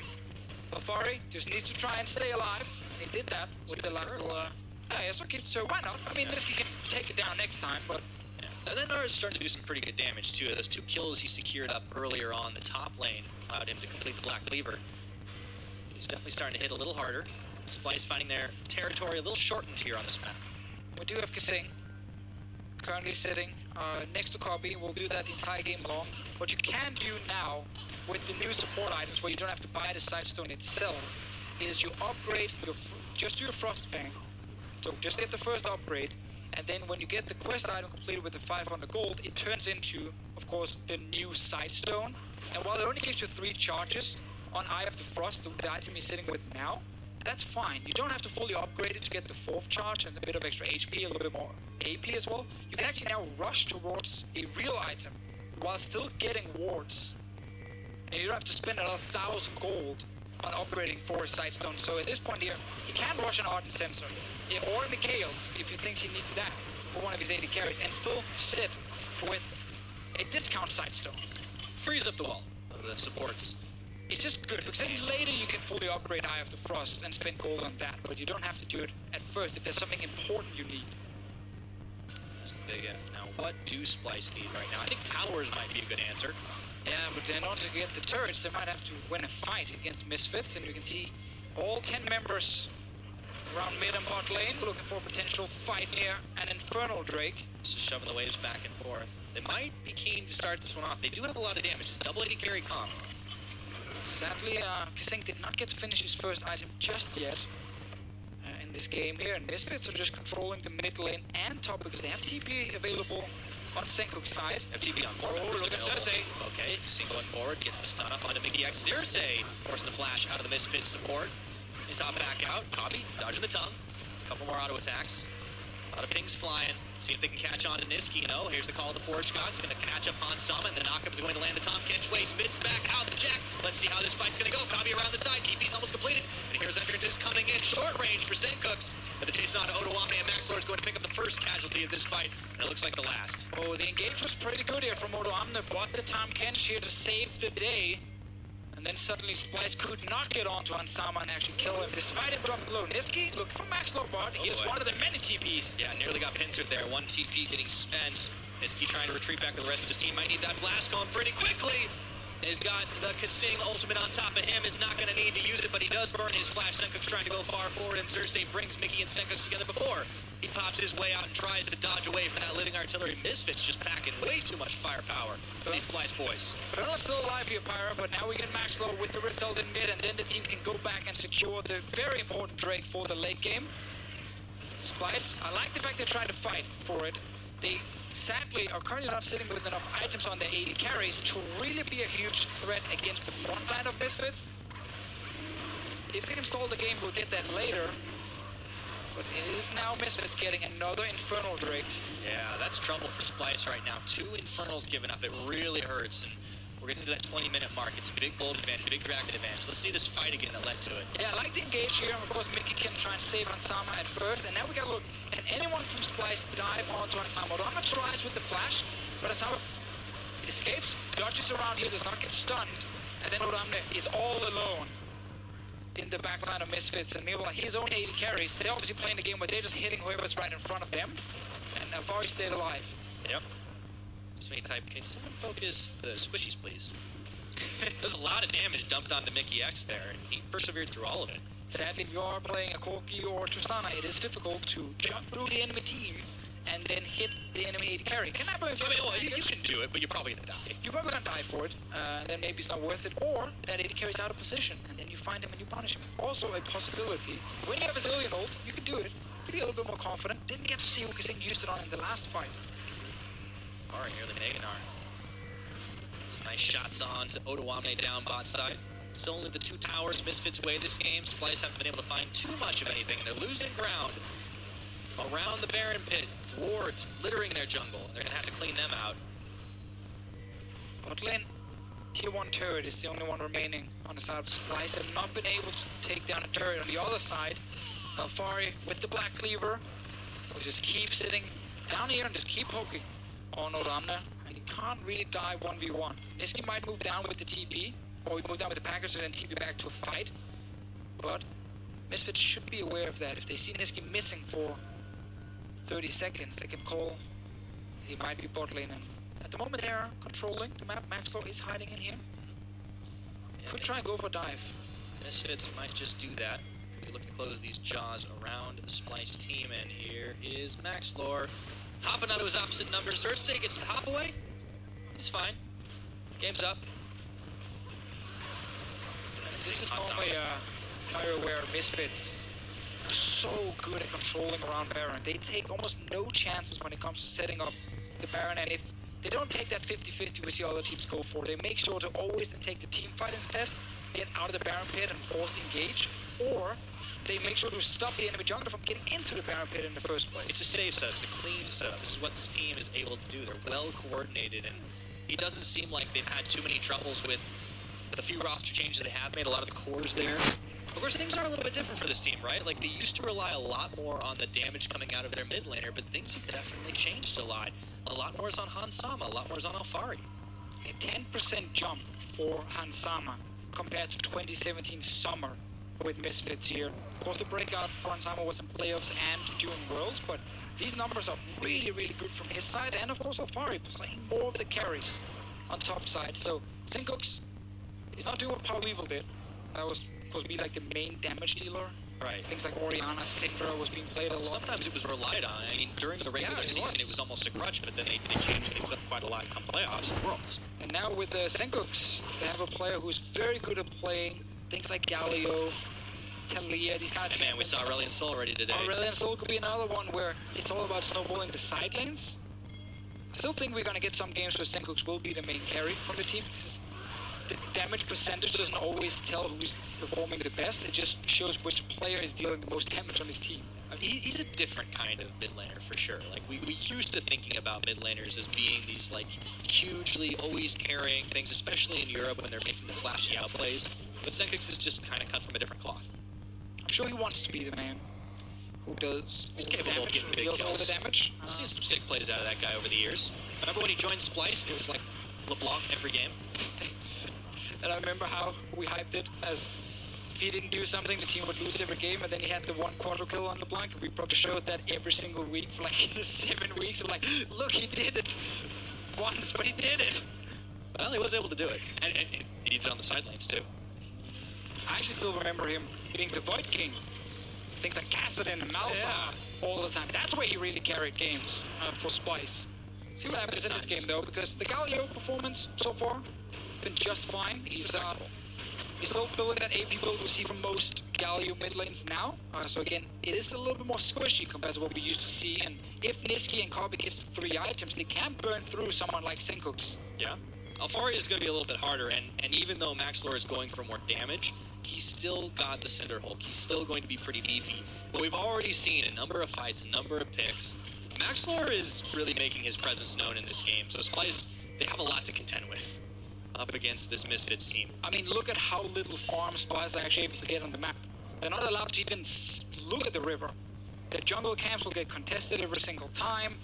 Lafari just needs to try and stay alive. He did that with the last little... so why not? I mean, Niski can take it down next time, but... And then Nara's starting to do some pretty good damage too. Those 2 kills he secured up earlier on the top lane allowed him to complete the Black Cleaver. He's definitely starting to hit a little harder. Splice finding their territory a little shortened here on this map. We do have Kasing currently sitting next to Copy. We'll do that the entire game long. What you can do now with the new support items, where you don't have to buy the Sightstone itself, is you upgrade your just do your Frost Fang. So just get the first upgrade. And then when you get the quest item completed with the 500 gold, it turns into, of course, the new Sightstone. And while it only gives you 3 charges on Eye of the Frost, the item you're sitting with now, that's fine. You don't have to fully upgrade it to get the 4th charge and a bit of extra HP, a little bit more AP as well. You can actually now rush towards a real item while still getting wards. And you don't have to spend another 1,000 gold on upgrading for a Sightstone. So at this point here, he can rush an Ardent Sensor, or Mikhail's if he thinks he needs that for one of his 80 carries, and still sit with a discount Sightstone. Frees up the wall of the supports. It's just good, because then later you can fully upgrade Eye of the Frost and spend gold on that, but you don't have to do it at first if there's something important you need. Now, what do Splice need right now? I think towers might be a good answer. Yeah, but in order to get the turrets, they might have to win a fight against Misfits, and you can see all 10 members around mid and bot lane looking for a potential fight near an Infernal Drake. Just shoving the waves back and forth. They might be keen to start this one off. They do have a lot of damage. It's double 80 carry comp. Sadly, Kaseng did not get to finish his first item just yet in this game here, and Misfits are just controlling the mid lane and top because they have TP available on Senkuk's side. FTP on forward. Oh, look at Cersei. Okay, Kaseng going forward, gets the stun up onto Mickey X. Cersei forcing the flash out of the Misfits support. He's hop back out. Copy, dodging the tongue. A couple more auto attacks. A lot of pings flying. See if they can catch on to Niski. No, here's the call of the Forge Gods. Going to catch up on Summon. The knockup is going to land the Tom Kench way. Spits back out the Jack. Let's see how this fight's going to go. Copy around the side. TP's almost completed. And here's entrances coming in. Short range for Senkooks. But the chase on to Otawame and Maxlor is going to pick up the first casualty of this fight. And it looks like the last. Oh, the engage was pretty good here from Otawame. Brought the Tom Kench here to save the day. And then suddenly Splice could not get onto Ansama and actually kill him, despite him dropping low. Niski, look for Maxlor bot. He is one of the many TPs. Yeah, nearly got pincered there. 1 TP getting spent. Niski trying to retreat back with the rest of his team. Might need that blast going pretty quickly. He's got the Kasing ultimate on top of him. Is not going to need to use it, but he does burn his flash. Senkooks trying to go far forward, and Cersei brings Mickey and Senkooks together before he pops his way out and tries to dodge away from that living artillery. Misfits just packing way too much firepower for these Splice boys. Fernald's still alive here, Pyra, but now we get Maxlor with the Rift Ult in mid, and then the team can go back and secure the very important Drake for the late game. Splice, I like the fact they're trying to fight for it. They sadly are currently not sitting with enough items on their 80 carries to really be a huge threat against the front line of Misfits. If they can stall the game, we'll get that later. But it is now Misfits getting another Infernal Drake. Yeah, that's trouble for Splice right now. 2 Infernals given up. It really hurts. And we're getting to that 20-minute mark. It's a big bold advantage, big dragon advantage. Let's see this fight again that led to it. Yeah, I like the engage here. Of course, Mickey can try and save Ansama at first. And now we gotta look. Can anyone from Splice dive onto Ansama? Odama tries with the flash, but Ansama escapes, dodges around here, does not get stunned. And then Odama is all alone in the backline of Misfits. And meanwhile, his own 80 carries. They're obviously playing the game where they're just hitting whoever's right in front of them. And Avari stayed alive. Yep. Smee type, can someone focus the squishies, please? There's a lot of damage dumped onto Mickey X there, and he persevered through all of it. Sadly, if you are playing a Corki or Tristana, it is difficult to jump through the enemy team and then hit the enemy 80 carry. Can happen if you can do it, but you're probably gonna die. You're probably gonna die for it, then maybe it's not worth it, or that 80 carry's out of position, and then you find him and you punish him. Also a possibility. When you have a Zillion ult, you can do it. Be a little bit more confident. Didn't get to see who Kasing used it on in the last fight. All right, here the Neganar. Some nice shots on to Otawame down bot side. It's only the 2 towers Misfits way this game. Splice haven't been able to find too much of anything, and they're losing ground around the Baron pit. Wards littering their jungle. They're gonna have to clean them out. Bot lane Tier 1 turret is the only one remaining on the side of Splice. They've not been able to take down a turret on the other side. Alfari with the Black Cleaver will just keep sitting down here and just keep poking on Oramna. And he can't really die 1v1. Niski might move down with the TP, or we move down with the package and then TP back to a fight. But Misfits should be aware of that. If they see Niski missing for 30 seconds, they can call he might be bot lane. And at the moment they're controlling the map. Maxlaw is hiding in here. Could try and go for a dive. Misfits might just do that. They look to close these jaws around the Splice team, and here is Maxlor. Hopping out of his opposite numbers. Xerxes gets the hop away. He's fine. Game's up. This is normally where Misfits are so good at controlling around Baron. They take almost no chances when it comes to setting up the Baron, and if they don't take that 50-50 which the other teams go for, they make sure to always then take the team fight instead, get out of the Baron pit and force engage, or they make sure to stop the enemy jungler from getting into the Baron pit in the first place. It's a safe setup, it's a clean setup. This is what this team is able to do. They're well coordinated, and it doesn't seem like they've had too many troubles with the few roster changes they have made. A lot of the cores there. Of course, things are a little bit different for this team, right? Like, they used to rely a lot more on the damage coming out of their mid laner, but things have definitely changed a lot. A lot more is on Hansama, a lot more is on Alfari. A 10% jump for Hansama compared to 2017 summer with Misfits here. Of course, the breakout for Hansama was in playoffs and during Worlds, but these numbers are really, really good from his side, and of course Alfari playing more of the carries on top side. So Sincox is not doing what Power Evil did. That was supposed to be like the main damage dealer. Right. Things like Orianna, Syndra was being played a lot. Sometimes it was relied on. I mean, during the regular season, it was almost a crutch, but then they changed things up quite a lot come playoffs and Worlds. And now with the Senkoks, they have a player who's very good at playing things like Galio, Talia, these kind of things. Man, we saw Aurelion Sol already today. Aurelion Sol could be another one where it's all about snowballing the side lanes. Still think we're going to get some games where Senkoks will be the main carry from the team, because the damage percentage doesn't always tell who's performing the best. It just shows which player is dealing the most damage on his team. I mean, he's a different kind of mid laner for sure. Like, we used to thinking about mid laners as being these, like, hugely always carrying things, especially in Europe when they're making the flashy outplays. But Senkox is just kind of cut from a different cloth. I'm sure he wants to be the man who does He's all the capable of damage, getting who big deals all kills. the damage. I've seen some sick plays out of that guy over the years. Remember when he joined Splice? It was like LeBlanc every game. And I remember how we hyped it as if he didn't do something, the team would lose every game, and then he had the one quadra kill on LeBlanc. We probably showed that every single week for like 7 weeks. I'm like, look, he did it once, but he did it. Well, he was able to do it. And he did it on the side lanes, too. I actually still remember him being the Void King. Things like Kassadin and Malzahn all the time. That's where he really carried games for Splice. See what happens in this game, though, because the Galio performance so far been just fine. He's still building that AP build we see from most Galio mid lanes now. So again, it is a little bit more squishy compared to what we used to see. And if Niski and Kobe gets to 3 items, they can burn through someone like Sincox. Yeah. Alfari is going to be a little bit harder, and even though Maxlor is going for more damage, he's still got the Cinder Hulk. He's still going to be pretty beefy. But we've already seen a number of fights, a number of picks. Maxlor is really making his presence known in this game, so Splice, they have a lot to contend with up against this Misfits team. I mean, look at how little farm Splice are actually able to get on the map. They're not allowed to even look at the river. Their jungle camps will get contested every single time.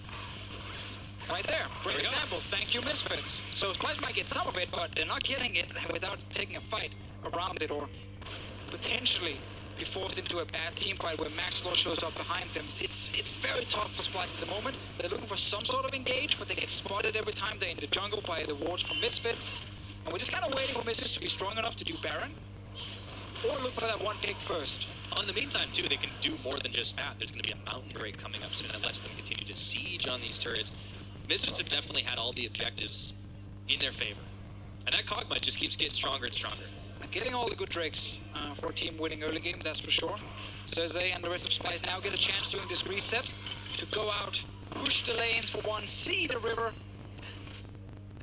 Right there, great example. Thank you, Misfits. So Splice might get some of it, but they're not getting it without taking a fight around it, or potentially be forced into a bad team fight where Maxlor shows up behind them. It's very tough for Splice at the moment. They're looking for some sort of engage, but they get spotted every time they're in the jungle by the wards from Misfits. And we're just kind of waiting for Misfits to be strong enough to do Baron, or look for that one pick first. In the meantime, too, they can do more than just that. There's going to be a mountain break coming up soon that lets them continue to siege on these turrets. Misfits have definitely had all the objectives in their favor. And that cog might just keeps getting stronger and stronger. Getting all the good drakes for a team winning early game, that's for sure. Cersei and the rest of Splice now get a chance during this reset to go out, push the lanes for one, see the river,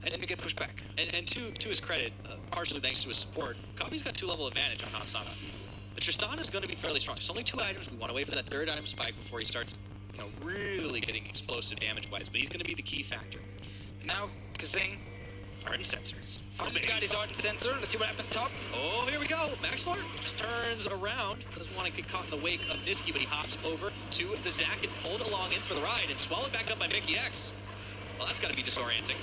and then you get pushed back. And to his credit, partially thanks to his support, Kobe's got 2-level advantage on Hansama. But Tristan is going to be fairly strong. There's only 2 items. We want to wait for that 3rd item spike before he starts, really getting explosive damage-wise. But he's going to be the key factor. Now, Kazing Ardent sensors. Finally got his ardent sensor. Let's see what happens top. Oh, here we go. Maxlor just turns around. Doesn't want to get caught in the wake of Niski, but he hops over to the Zac. Gets pulled along in for the ride and swallowed back up by Mickey X. Well, that's got to be disorienting.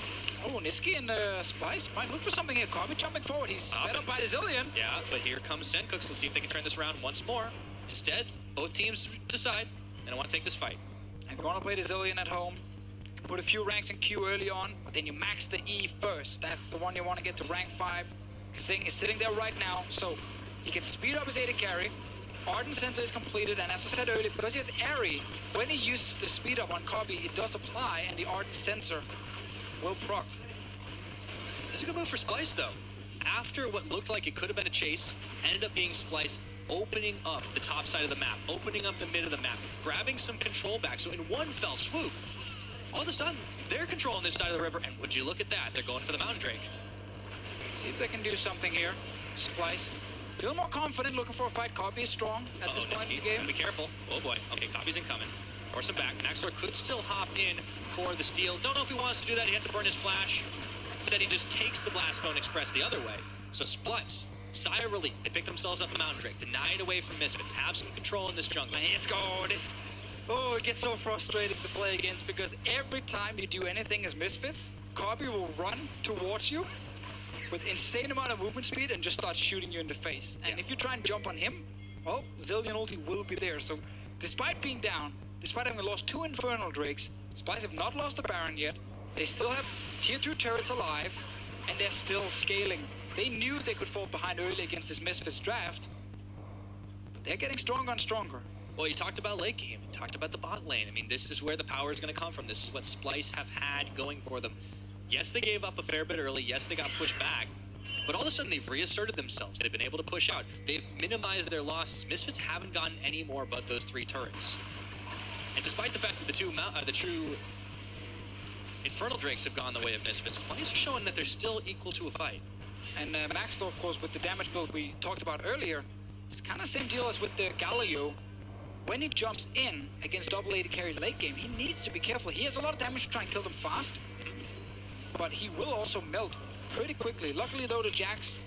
Oh, Niski and Splice might look for something here. Kobe jumping forward. He's sped up by the Zillion. Yeah, but here comes Sencooks. Let's see if they can turn this around once more. Instead, both teams decide they don't want to take this fight. If you want to play the Zillion at home, you can put a few ranks in Q early on, but then you max the E first. That's the one you want to get to rank 5. Kasing is sitting there right now, so he can speed up his AD carry. Ardent Sensor is completed, and as I said earlier, because he has Airy, when he uses the speed up on Kobe, it does apply, and the Ardent Sensor will proc. This is a good move for Splice, though. After what looked like it could have been a chase, ended up being Splice opening up the top side of the map, opening up the mid of the map, grabbing some control back. So in one fell swoop, all of a sudden, they're controlling this side of the river, and would you look at that, they're going for the Mountain Drake. See if they can do something here. Splice. Feel more confident, looking for a fight. Kobe is strong at this point in the game. Be careful. Oh boy. Okay, Kobe's incoming. Force him back. Maxlor could still hop in for the steal. Don't know if he wants to do that. He had to burn his flash. Said he just takes the Blast Cone Express the other way. So Splice, sigh of relief. They pick themselves up the Mountain Drake. Deny it away from Misfits. Have some control in this jungle. Let's go. Oh, it gets so frustrating to play against because every time you do anything as Misfits, Kobe will run towards you with insane amount of movement speed and just start shooting you in the face. And if you try and jump on him, well, Zillion ulti will be there. So despite being down, despite having lost 2 Infernal Drakes, Splice have not lost the Baron yet. They still have tier 2 turrets alive, and they're still scaling. They knew they could fall behind early against this Misfits draft, but they're getting stronger and stronger. Well, you talked about late game, you talked about the bot lane. I mean, this is where the power is going to come from. This is what Splice have had going for them. Yes, they gave up a fair bit early. Yes, they got pushed back. But all of a sudden, they've reasserted themselves. They've been able to push out. They've minimized their losses. Misfits haven't gotten any more but those 3 turrets. And despite the fact that the true Infernal Drakes have gone the way of Misfits, Splice are showing that they're still equal to a fight. And Maxlor, of course, with the damage build we talked about earlier, it's kind of the same deal as with the Galio. When he jumps in against double AD carry late game, he needs to be careful. He has a lot of damage to try and kill them fast, but he will also melt pretty quickly. Luckily, though, the Jax,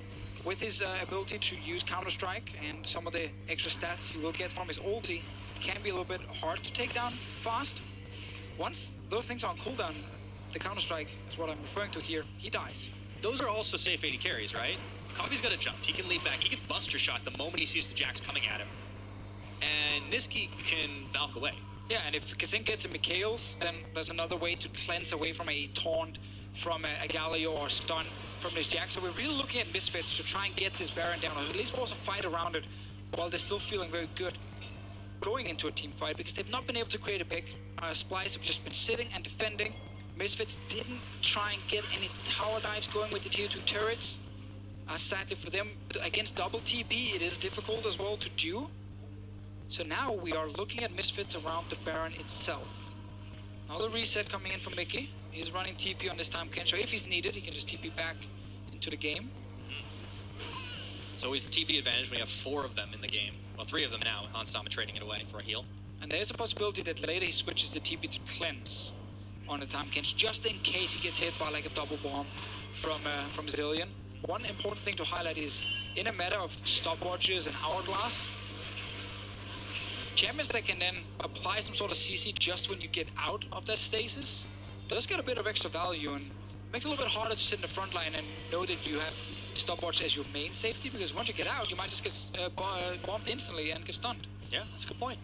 with his ability to use Counter-Strike and some of the extra stats he will get from his ulti, can be a little bit hard to take down fast. Once those things are on cooldown, the Counter-Strike is what I'm referring to here, he dies. Those are also safe AD carries, right? Kobe's got to jump. He can lead back. He can Buster Shot the moment he sees the Jax coming at him. And Niski can Valk away. Yeah, and if Kasing gets a Mikhail's, then there's another way to cleanse away from a taunt, from a Galio or stun from this Jax. So we're really looking at Misfits to try and get this Baron down, or at least force a fight around it, while they're still feeling very good going into a team fight, because they've not been able to create a pick. Splice have just been sitting and defending. Misfits didn't try and get any tower dives going with the tier 2 turrets. Sadly for them, against double TP, it is difficult as well to do. So now we are looking at Misfits around the Baron itself. Another reset coming in from Mickey. He's running TP on this time Kensho. If he's needed, he can just TP back into the game. It's always the TP advantage when you have 4 of them in the game. Well, 3 of them now, Hansama trading it away for a heal. And there's a possibility that later he switches the TP to cleanse on the time Kensho, just in case he gets hit by like a double bomb from Zillion. One important thing to highlight is, in a meta of stopwatches and hourglass, champions that can then apply some sort of CC just when you get out of that stasis does get a bit of extra value, and makes it a little bit harder to sit in the front line and know that you have stopwatch as your main safety, because once you get out, you might just get bombed instantly and get stunned. Yeah, that's a good point.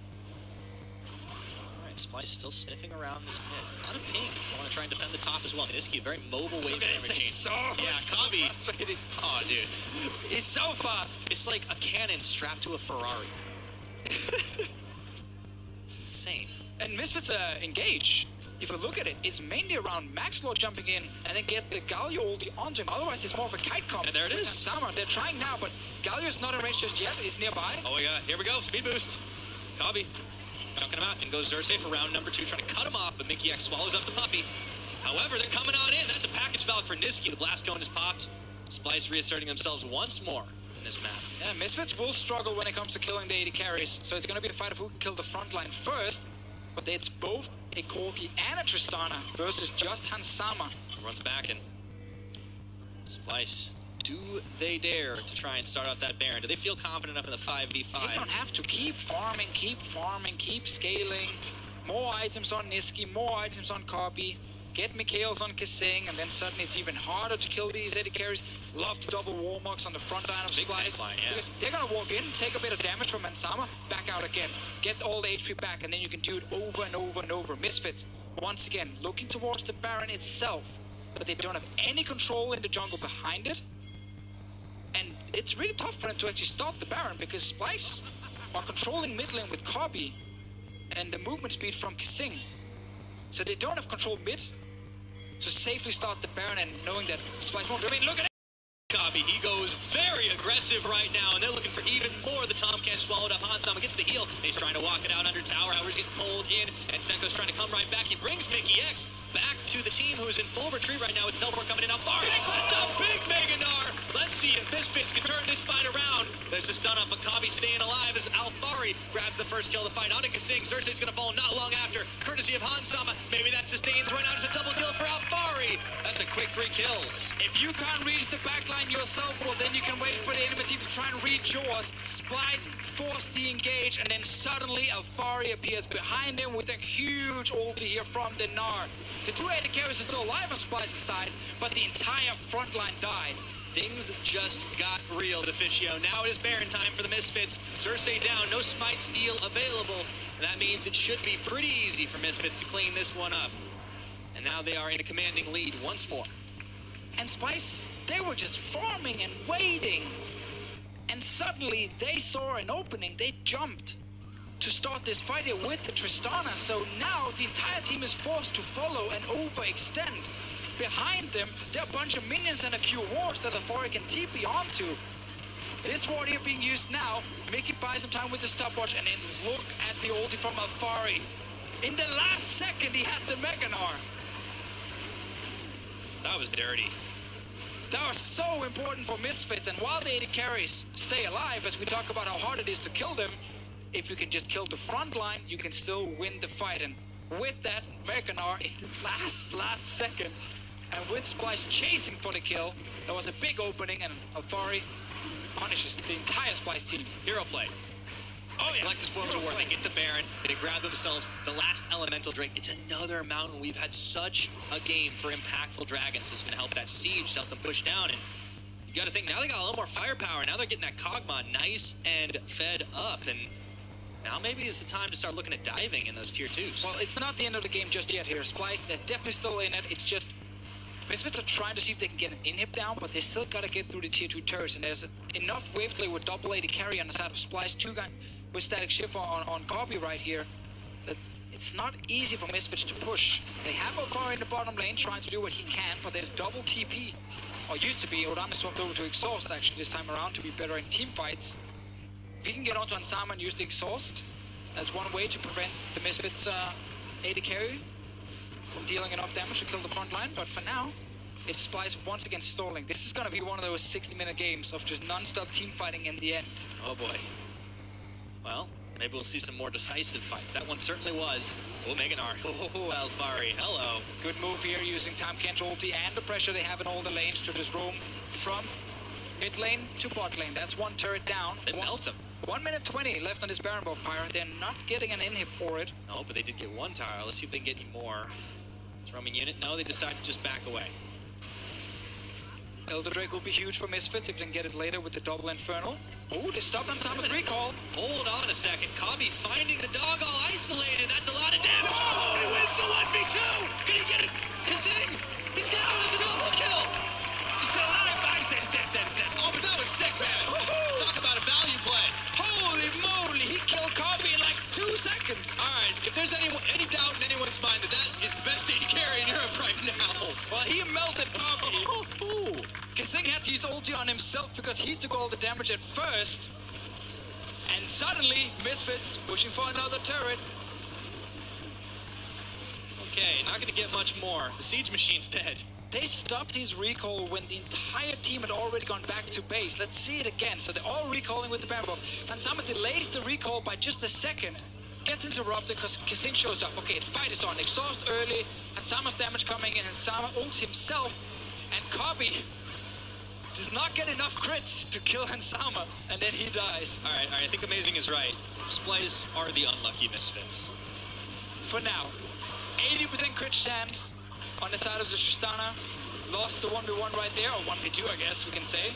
Alright, Splice still sniffing around this mid. A lot of pings. I want to try and defend the top as well. Niski, a very mobile wave machine. So Kobe. frustrating. Oh, dude. He's so fast. It's like a cannon strapped to a Ferrari. It's insane. And Misfits engage. If you look at it, it's mainly around Maxlor jumping in and then get the Galio ulti onto him. Otherwise, it's more of a kite comp. And there it is. Hansama, they're trying now, but Galio's not in range just yet. He's nearby. Oh my god, here we go. Speed boost. Kobe chunking him out and goes Xerxes for round number 2, trying to cut him off, but Mickey X swallows up the puppy. However, they're coming on in. That's a package valve for Niski. The blast cone is popped. Splice reasserting themselves once more in this map. Yeah, Misfits will struggle when it comes to killing the AD carries. So it's going to be a fight of who can kill the front line first. But it's both a Corki and a Tristana versus just Hansama. Runs back and Splice. Do they dare to try and start off that Baron? Do they feel confident enough in the 5v5? They don't have to keep farming, keep scaling. More items on Niski, more items on Copy. Get Mikhails on Kasing, and then suddenly it's even harder to kill these AD carries. Love to double Warmocks on the front line of Splice. Because they're gonna walk in, take a bit of damage from Mansama, back out again. Get all the HP back, and then you can do it over and over and over. Misfits, once again, looking towards the Baron itself, but they don't have any control in the jungle behind it. And it's really tough for them to actually stop the Baron, because Splice are controlling mid lane with Copy and the movement speed from Kasing. So they don't have control mid to safely start the Baron, and knowing that Splice won't. I mean, look at it! Copy, he goes very aggressive right now, and they're looking for even more. The Tomcat swallowed up. Hansama gets the heal. He's trying to walk it out under tower. However, he's getting pulled in, and Senko's trying to come right back. He brings Mickey X back to the team, who's in full retreat right now with teleport coming in. Alfari, that's a big Meganar. Let's see if Misfits can turn this fight around. There's a stun up, but Copy staying alive as Alfari grabs the first kill of the fight. Onto Kasing. Xerxes gonna fall not long after, courtesy of Hansama. Maybe that sustains right now. It's a double kill for Alfari. That's a quick 3 kills. If you can't reach the backline yourself, well, then you can wait for the enemy team to try and reach yours. Splice force the engage, and then suddenly Alfari appears behind him with a huge ulti here from the Gnar. The 2 AD carries are still alive on Splice's side, but the entire front line died. Things just got real, Deficio. Now it is Baron time for the Misfits. Cersei down, no Smite Steal available. And that means it should be pretty easy for Misfits to clean this one up. And now they are in a commanding lead once more. And Splice, they were just farming and waiting. And suddenly they saw an opening. They jumped to start this fight here with the Tristana. So now the entire team is forced to follow and overextend. Behind them, there are a bunch of minions and a few wards that Alfari can TP onto. This ward here being used now. Mickey buys some time with the stopwatch, and then look at the ulti from Alfari. In the last second, he had the Meganar. That was dirty. That was so important for Misfits, and while the AD carries stay alive, as we talk about how hard it is to kill them, if you can just kill the front line, you can still win the fight. And with that Meganar in the last second, and with Splice chasing for the kill, there was a big opening, and Alfari punishes the entire Splice team. Hero play. Oh yeah, like this world's war. They get the Baron, they grab themselves the last elemental drake. It's another mountain. We've had such a game for impactful dragons. It's gonna help that siege, help them push down. And you gotta think, now they got a little more firepower. Now they're getting that Kog'Maw nice and fed up. And now maybe it's the time to start looking at diving in those tier 2s. Well, it's not the end of the game just yet here. Splice, they're definitely still in it. It's just Misfits are trying to see if they can get an inhib down, but they still gotta get through the tier 2 turrets. And there's enough wave play with double AD carry on the side of Splice, 2 guys with static shift on Copy right here, that it's not easy for Misfits to push. They have Alfari in the bottom lane trying to do what he can, but there's double TP, or used to be. Odami swapped over to Exhaust actually this time around to be better in team fights. If he can get onto Ansama and use the Exhaust, that's one way to prevent the Misfits AD carry from dealing enough damage to kill the front line, but for now, it's Splice once again stalling. This is gonna be one of those 60-minute games of just non-stop team fighting in the end. Oh boy. Well, maybe we'll see some more decisive fights. That one certainly was. Oh, Meganar. Oh, Alfari. Hello. Good move here using Time Cancel ulti and the pressure they have in all the lanes to just roam from mid lane to bot lane. That's one turret down. They melt him. 1 minute 20 left on this Baron buff Pyre. They're not getting an inhib for it. No, but they did get 1 tower. Let's see if they can get any more. It's roaming unit. No, they decide to just back away. Elder Drake will be huge for Misfits if they can get it later with the double Infernal. Oh, they stopped on Sama's recall. Hold on a second. Cobby finding the dog all isolated. That's a lot of damage. Oh, he wins the 1v2. Can he get it? Kasing. He's got it. It's a double kill. He's still alive. Oh, but that was sick, man. Talk about a value play. Holy moly, he killed Cobby in like 2 seconds. All right, if there's any doubt in anyone's mind that is the best AD carry in Europe right now. Well, he melted Cobby. Kasing had to use ulti on himself because he took all the damage at first. And suddenly, Misfits pushing for another turret. Okay, not going to get much more. The siege machine's dead. They stopped his recall when the entire team had already gone back to base. Let's see it again. So they're all recalling with the Bamboo. Hansama delays the recall by just a second. Gets interrupted because Kasing shows up. Okay, the fight is on. Exhaust early. Hansama's damage coming in. Hansama ults himself. And Cobby does not get enough crits to kill Hansama, and then he dies. All right, I think Amazing is right. Splice are the unlucky misfits. For now, 80% crit chance on the side of the Tristana. Lost the 1v1 right there, or 1v2, I guess we can say.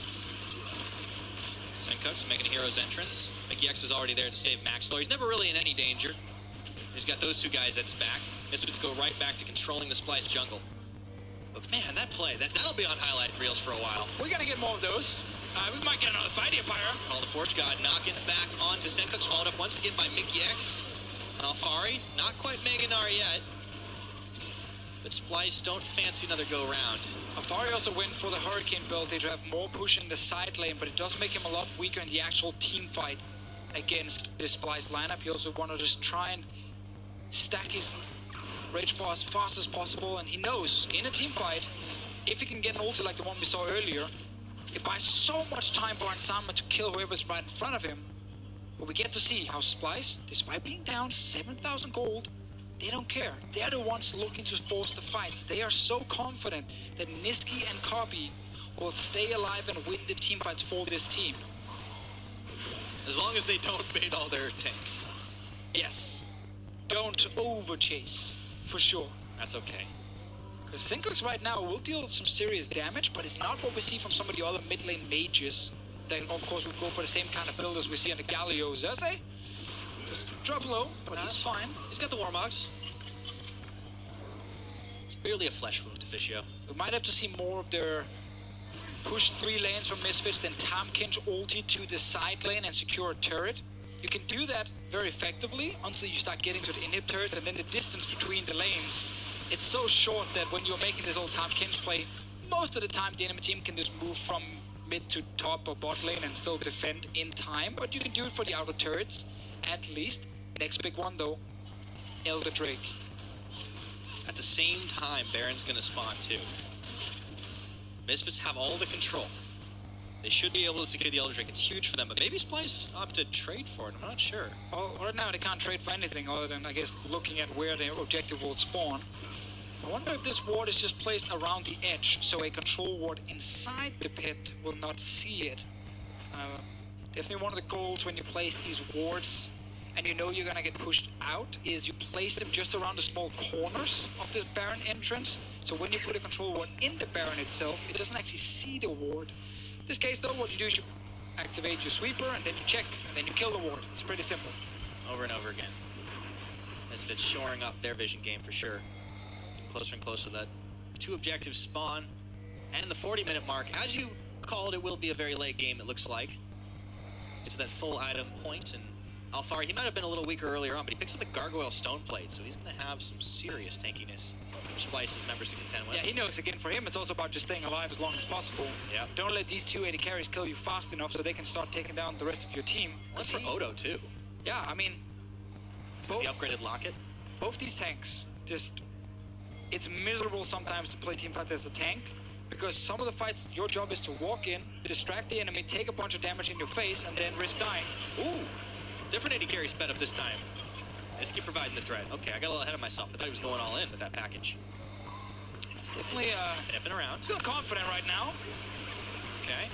Senkuk's making a hero's entrance. Mickey X is already there to save Maxlor. He's never really in any danger. He's got those two guys at his back. Misfits go right back to controlling the Splice jungle. But man, that play, that'll be on highlight reels for a while. We're gonna get more of those. We might get another fight here, Pyra. Call the Forge God, knocking back onto Senkuk's, followed up once again by Mickey X. Alfari, not quite Meganar yet. But Splice don't fancy another go-round. Alfari also went for the Hurricane build to have more push in the side lane, but it does make him a lot weaker in the actual team fight against this Splice lineup. He also want to just try and stack his Rage Bar as fast as possible, and he knows in a team fight, if he can get an ulti like the one we saw earlier, it buys so much time for Hansama to kill whoever's right in front of him. But we get to see how Splice, despite being down 7,000 gold, they don't care. They're the ones looking to force the fights. They are so confident that Niski and Kobe will stay alive and win the team fights for this team. As long as they don't bait all their tanks. Yes. Don't overchase, for sure. That's okay. Because Senkuk's right now will deal some serious damage, but it's not what we see from some of the other mid lane mages that, of course, would go for the same kind of build as we see on the Galio Zerse. Just drop low, but that's fine. He's got the Warmogs. It's barely a flesh wound to Fishio. We might have to see more of their push 3 lanes from Misfits, then Tamkin's ulti to the side lane and secure a turret. You can do that very effectively until you start getting to the inhib turret, and then the distance between the lanes, it's so short that when you're making this old Tamkin's play, most of the time the enemy team can just move from mid to top or bot lane and still defend in time, but you can do it for the outer turrets. At least. Next big one though, Elder Drake. At the same time, Baron's gonna spawn too. Misfits have all the control. They should be able to secure the Elder Drake. It's huge for them, but maybe Splice opt to trade for it. I'm not sure. Well, right now they can't trade for anything other than, I guess, looking at where the objective will spawn. I wonder if this ward is just placed around the edge, so a control ward inside the pit will not see it. Definitely one of the goals when you place these wards and you know you're gonna get pushed out is you place them just around the small corners of this Baron entrance. So when you put a control ward in the Baron itself, it doesn't actually see the ward. In this case though, what you do is you activate your sweeper and then you check and then you kill the ward. It's pretty simple. Over and over again. Misfits shoring up their vision game for sure. Getting closer and closer to that 2 objectives spawn and the 40-minute mark. As you called, it will be a very late game, it looks like. Get to that full item point, and Alfari, he might have been a little weaker earlier on, but he picks up the Gargoyle Stone Plate, so he's going to have some serious tankiness for Splice's members to contend with. Yeah, he knows, again, for him, it's also about just staying alive as long as possible. Yeah. Don't let these 2 AD carries kill you fast enough so they can start taking down the rest of your team. That's for Odo, too. Yeah, I mean, The upgraded Locket. both these tanks, just, it's miserable sometimes to play teamfight as a tank, because some of the fights, your job is to walk in, distract the enemy, take a bunch of damage in your face, and then risk dying. Ooh! Different AD carry sped up this time. Just keep providing the threat. Okay, I got a little ahead of myself. I thought he was going all in with that package. It's definitely, Sniffing around. feel confident right now. Okay.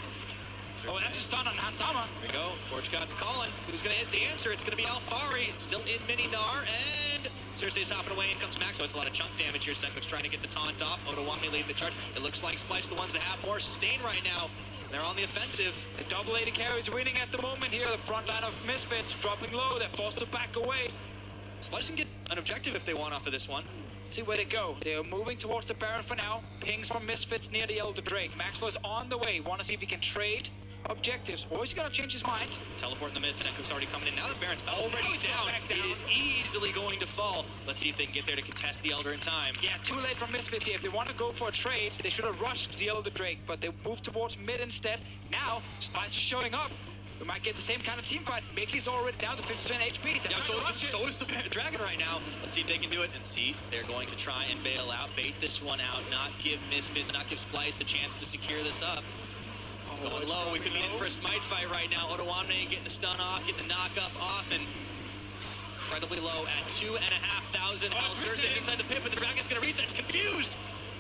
Oh, that's a stun on Hansama. Here we go. Forge God's calling. Who's going to hit the answer? It's going to be Alfari. Still in mini Nar, and Cersei's hopping away. In comes Max. So it's a lot of chunk damage here. Senkuk's trying to get the taunt off. Odoamne leading the charge. It looks like Splice the ones that have more sustain right now. They're on the offensive. The double AD carries winning at the moment here. The front line of Misfits dropping low. They're forced to back away. Splice can get an objective if they want off of this one. See where they go. They're moving towards the Baron for now. Pings from Misfits near the Elder Drake. Maxwell's on the way. Want to see if he can trade objectives, or is he going to change his mind? Teleport in the mid. Senkuk's already coming in. Now the Baron's already down. It is easily going to fall. Let's see if they can get there to contest the Elder in time. Yeah, too late from Misfits here. If they want to go for a trade, they should have rushed the Elder Drake, but they moved towards mid instead. Now, Spice is showing up. We might get the same kind of team fight. Mickey's already down to 50% HP. Yeah, so is the Dragon right now. Let's see if they can do it. And see, they're going to try and bail out, bait this one out, not give Misfits, not give Splice a chance to secure this up. It's going low. We could be in for a smite fight right now. Odoamne getting the stun off, getting the knock up off, and incredibly low at 2,500 health. Cersei's inside the pit, but the Dragon's going to reset. It's confused.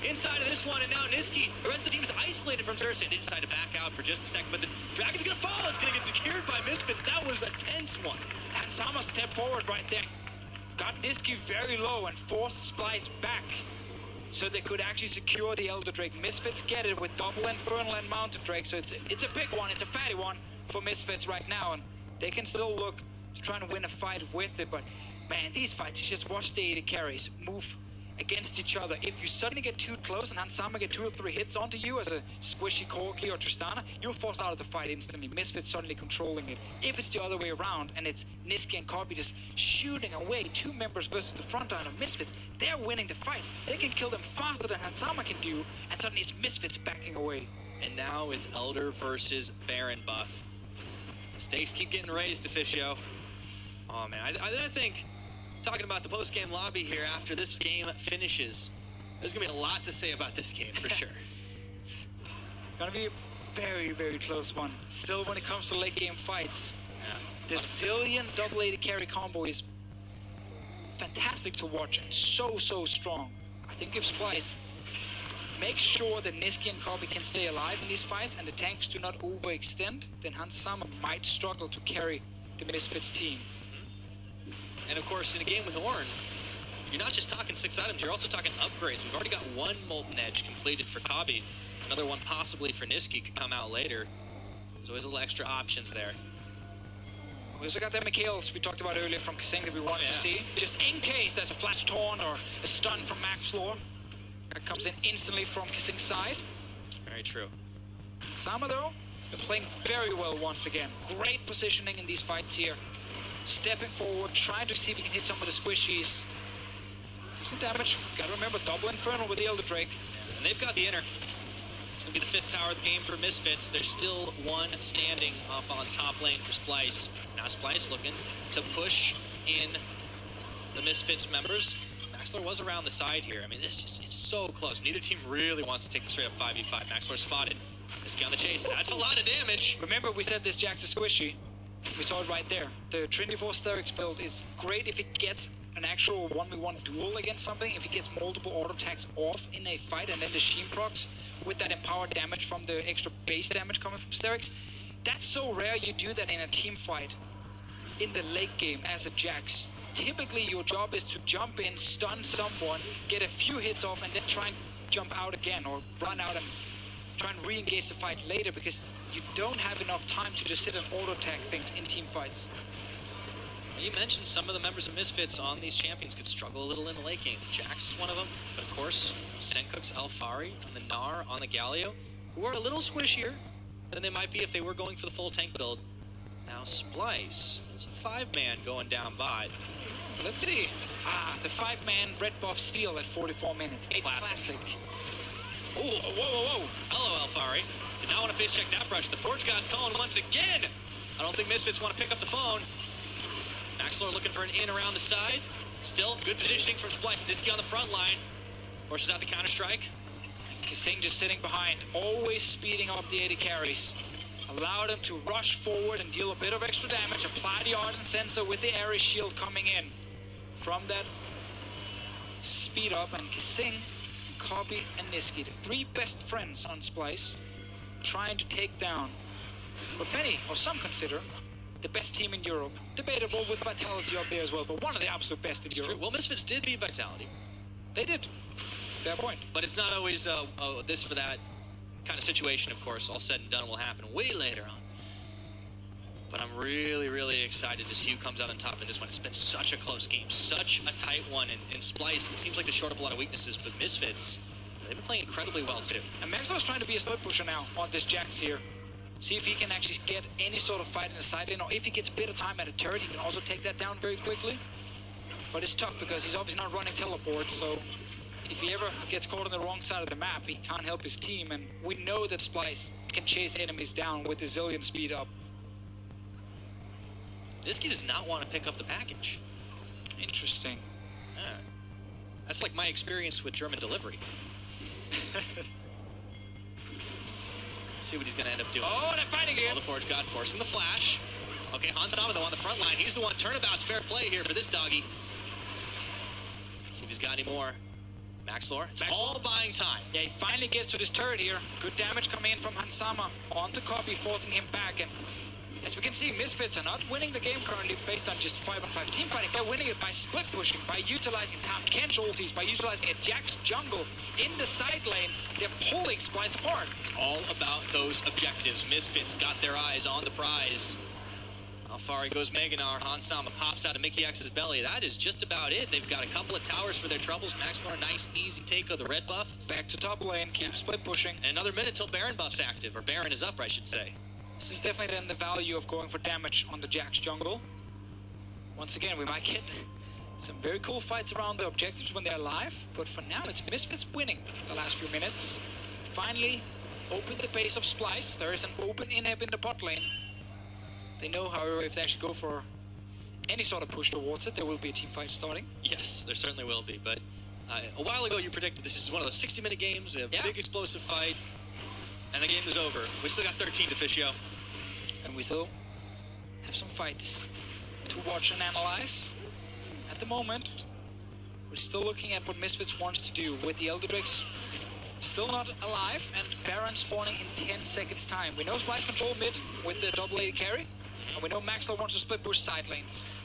inside of this one, and now Niski, the rest of the team is isolated from Cersei. They decide to back out for just a second, but the Dragon's gonna fall. It's gonna get secured by Misfits. That was a tense one. And Sama stepped forward right there. Got Niski very low and forced Splice back. So they could actually secure the Elder Drake. Misfits get it with double Infernal and Mounted Drake. So it's a big one, it's a fatty one for Misfits right now. And they can still look to try and win a fight with it. But man, these fights, you just watch the AD carries move against each other. If you suddenly get too close and Hansama get 2 or 3 hits onto you as a squishy Corki or Tristana, you're forced out of the fight instantly. Misfits suddenly controlling it. If it's the other way around and it's Niski and Corby just shooting away 2 members versus the front line of Misfits, they're winning the fight. They can kill them faster than Hansama can do, and suddenly it's Misfits backing away. And now it's Elder versus Baron buff. Stakes keep getting raised, Officio. Oh man, I think, talking about the post-game lobby here after this game finishes, there's gonna be a lot to say about this game for sure. Gonna be a very, very close one. Still, when it comes to late game fights, the Zillion double AD carry combo is fantastic to watch and so strong. I think if Splice makes sure that Niski and Kobe can stay alive in these fights and the tanks do not overextend, then Hansama might struggle to carry the Misfits team. And of course, in a game with Ornn, you're not just talking 6 items, you're also talking upgrades. We've already got 1 Molten Edge completed for Kabi. Another one possibly for Niski could come out later. There's always a little extra options there. We also got the Mikhails we talked about earlier from Kasing that we wanted to see. Just in case there's a flash torn or a stun from Max Lore. That comes in instantly from Kasing's side. Very true. Sama though, they're playing very well once again. Great positioning in these fights here. Stepping forward, trying to see if he can hit some of the squishies. Decent damage. Gotta remember, double Infernal with the Elder Drake. And they've got the inner. It's gonna be the 5th tower of the game for Misfits. There's still 1 standing up on top lane for Splice. Now Splice looking to push in the Misfits members. Maxlor was around the side here. I mean, it's so close. Neither team really wants to take the straight up 5v5. Maxlor spotted. Niski on the chase. That's a lot of damage. Remember, we said this Jack's a squishy. We saw it right there. The Trinity Force Sterix build is great if it gets an actual 1v1 duel against something, if it gets multiple auto attacks off in a fight, and then the Sheen procs with that empowered damage from the extra base damage coming from Sterix. That's so rare you do that in a team fight in the late game as a Jax. Typically your job is to jump in, stun someone, get a few hits off, and then try and jump out again or run out and try and re-engage the fight later, because you don't have enough time to just sit and auto-attack things in team fights. You mentioned some of the members of Misfits on these champions could struggle a little in the late game. Jax is one of them, but of course, Senkook's Alfari on the Gnar, on the Galio, who are a little squishier than they might be if they were going for the full tank build. Now Splice, it's a 5-man going down by. Let's see. The 5-man red buff steal at 44 minutes. A classic. Ooh, whoa. Hello, Alfari. Did not want to face check that brush. The Forge God's calling once again. I don't think Misfits want to pick up the phone. Maxlor looking for an in around the side. Still, good positioning from Splice. Niski on the front line. Forces out the counter-strike. Kasing just sitting behind, always speeding up the AD carries. Allow them to rush forward and deal a bit of extra damage. Apply the Ardent Sensor with the Ares Shield coming in from that speed up. And Kasing, Kobe, and Niski, the 3 best friends on Splice, trying to take down what many, or some consider, the best team in Europe. Debatable with Vitality up there as well, but one of the absolute best in Europe. True. Well, Misfits did beat Vitality. They did. Fair point. But it's not always this for that kind of situation, of course. All said and done will happen way later on. But I'm really excited to see who comes out on top in this one. It's been such a close game, such a tight one. And Splice, it seems like they shored up a lot of weaknesses, but Misfits, they've been playing incredibly well too. And Maxwell's trying to be a split pusher now on this Jax here. See if he can actually get any sort of fight in the side lane, or if he gets a bit of time at a turret, he can also take that down very quickly. But it's tough because he's obviously not running teleport, so if he ever gets caught on the wrong side of the map, he can't help his team. And we know that Splice can chase enemies down with the Zillion speed up. Niski does not want to pick up the package. Interesting. Yeah. That's like my experience with German delivery. See what he's going to end up doing. Oh, they're fighting again. All the Forge God forcing the flash. Okay, Hansama though on the front line. He's the one. Turnabout's fair play here for this doggy. See if he's got any more. Maxlor, it's all buying time. Yeah, he finally gets to this turret here. Good damage coming in from Hansama onto Copy, forcing him back. And as we can see, Misfits are not winning the game currently based on just 5-on-5 team fighting. They're winning it by split pushing, by utilizing Tam Kench ultis, by utilizing a Jax jungle in the side lane. They're pulling Splice apart. It's all about those objectives. Misfits got their eyes on the prize. How far he goes Meganar. Hansama pops out of Mickey X's belly. That is just about it. They've got a couple of towers for their troubles. Maxlor, nice, easy take of the red buff. Back to top lane, keep split pushing. And another minute till Baron buff's active, or Baron is up, I should say. This is definitely then the value of going for damage on the Jax jungle. Once again, we might get some very cool fights around the objectives when they're live, but for now it's Misfits winning the last few minutes. Finally open the base of Splice. There is an open inhib in the bot lane. They know, however, if they actually go for any sort of push towards it, there will be a team fight starting. Yes, there certainly will be, but a while ago you predicted this is one of those 60-minute games. We have a big explosive fight, and the game is over. We still got 13 to fish, yo. And we still have some fights to watch and analyze. At the moment, we're still looking at what Misfits wants to do with the Elder Drakes still not alive and Baron spawning in 10 seconds time. We know Splice control mid with the double AD carry, and we know Maxlor wants to split push side lanes.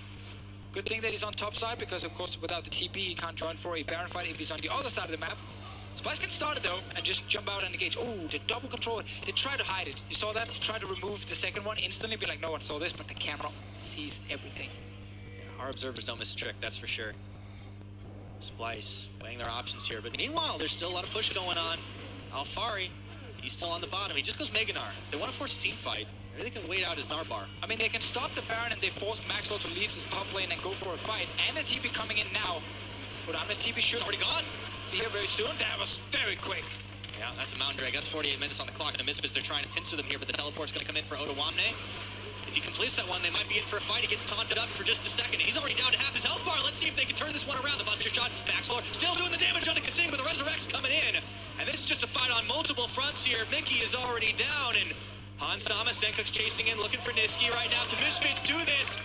Good thing that he's on top side, because of course without the TP he can't join for a Baron fight if he's on the other side of the map. Splice can start it though and just jump out and engage. Oh, the double control. They try to hide it. You saw that? He tried to remove the second one instantly, be like, no one saw this, but the camera sees everything. Our observers don't miss a trick, that's for sure. Splice weighing their options here, but meanwhile there's still a lot of push going on. Alfari, he's still on the bottom. He just goes Meganar. They want to force a team fight. Maybe they can wait out his Narbar. I mean, they can stop the Baron and they force Maxwell to leave this top lane and go for a fight. And the TP coming in now. But Amna's TP should already gone. Be here very soon. That was very quick. Yeah, that's a mountain drag. That's 48 minutes on the clock. And the Misfits, they're trying to pincer them here, but the teleport's going to come in for Otawamne. If he completes that one, they might be in for a fight. He gets taunted up for just a second. He's already down to half his health bar. Let's see if they can turn this one around. The Buster shot. Maxlor still doing the damage on the Kasing, but the Resurrect's coming in. And this is just a fight on multiple fronts here. Mickey is already down, and Hansama, Senkuk's chasing in, looking for Niski right now. Can Misfits do this?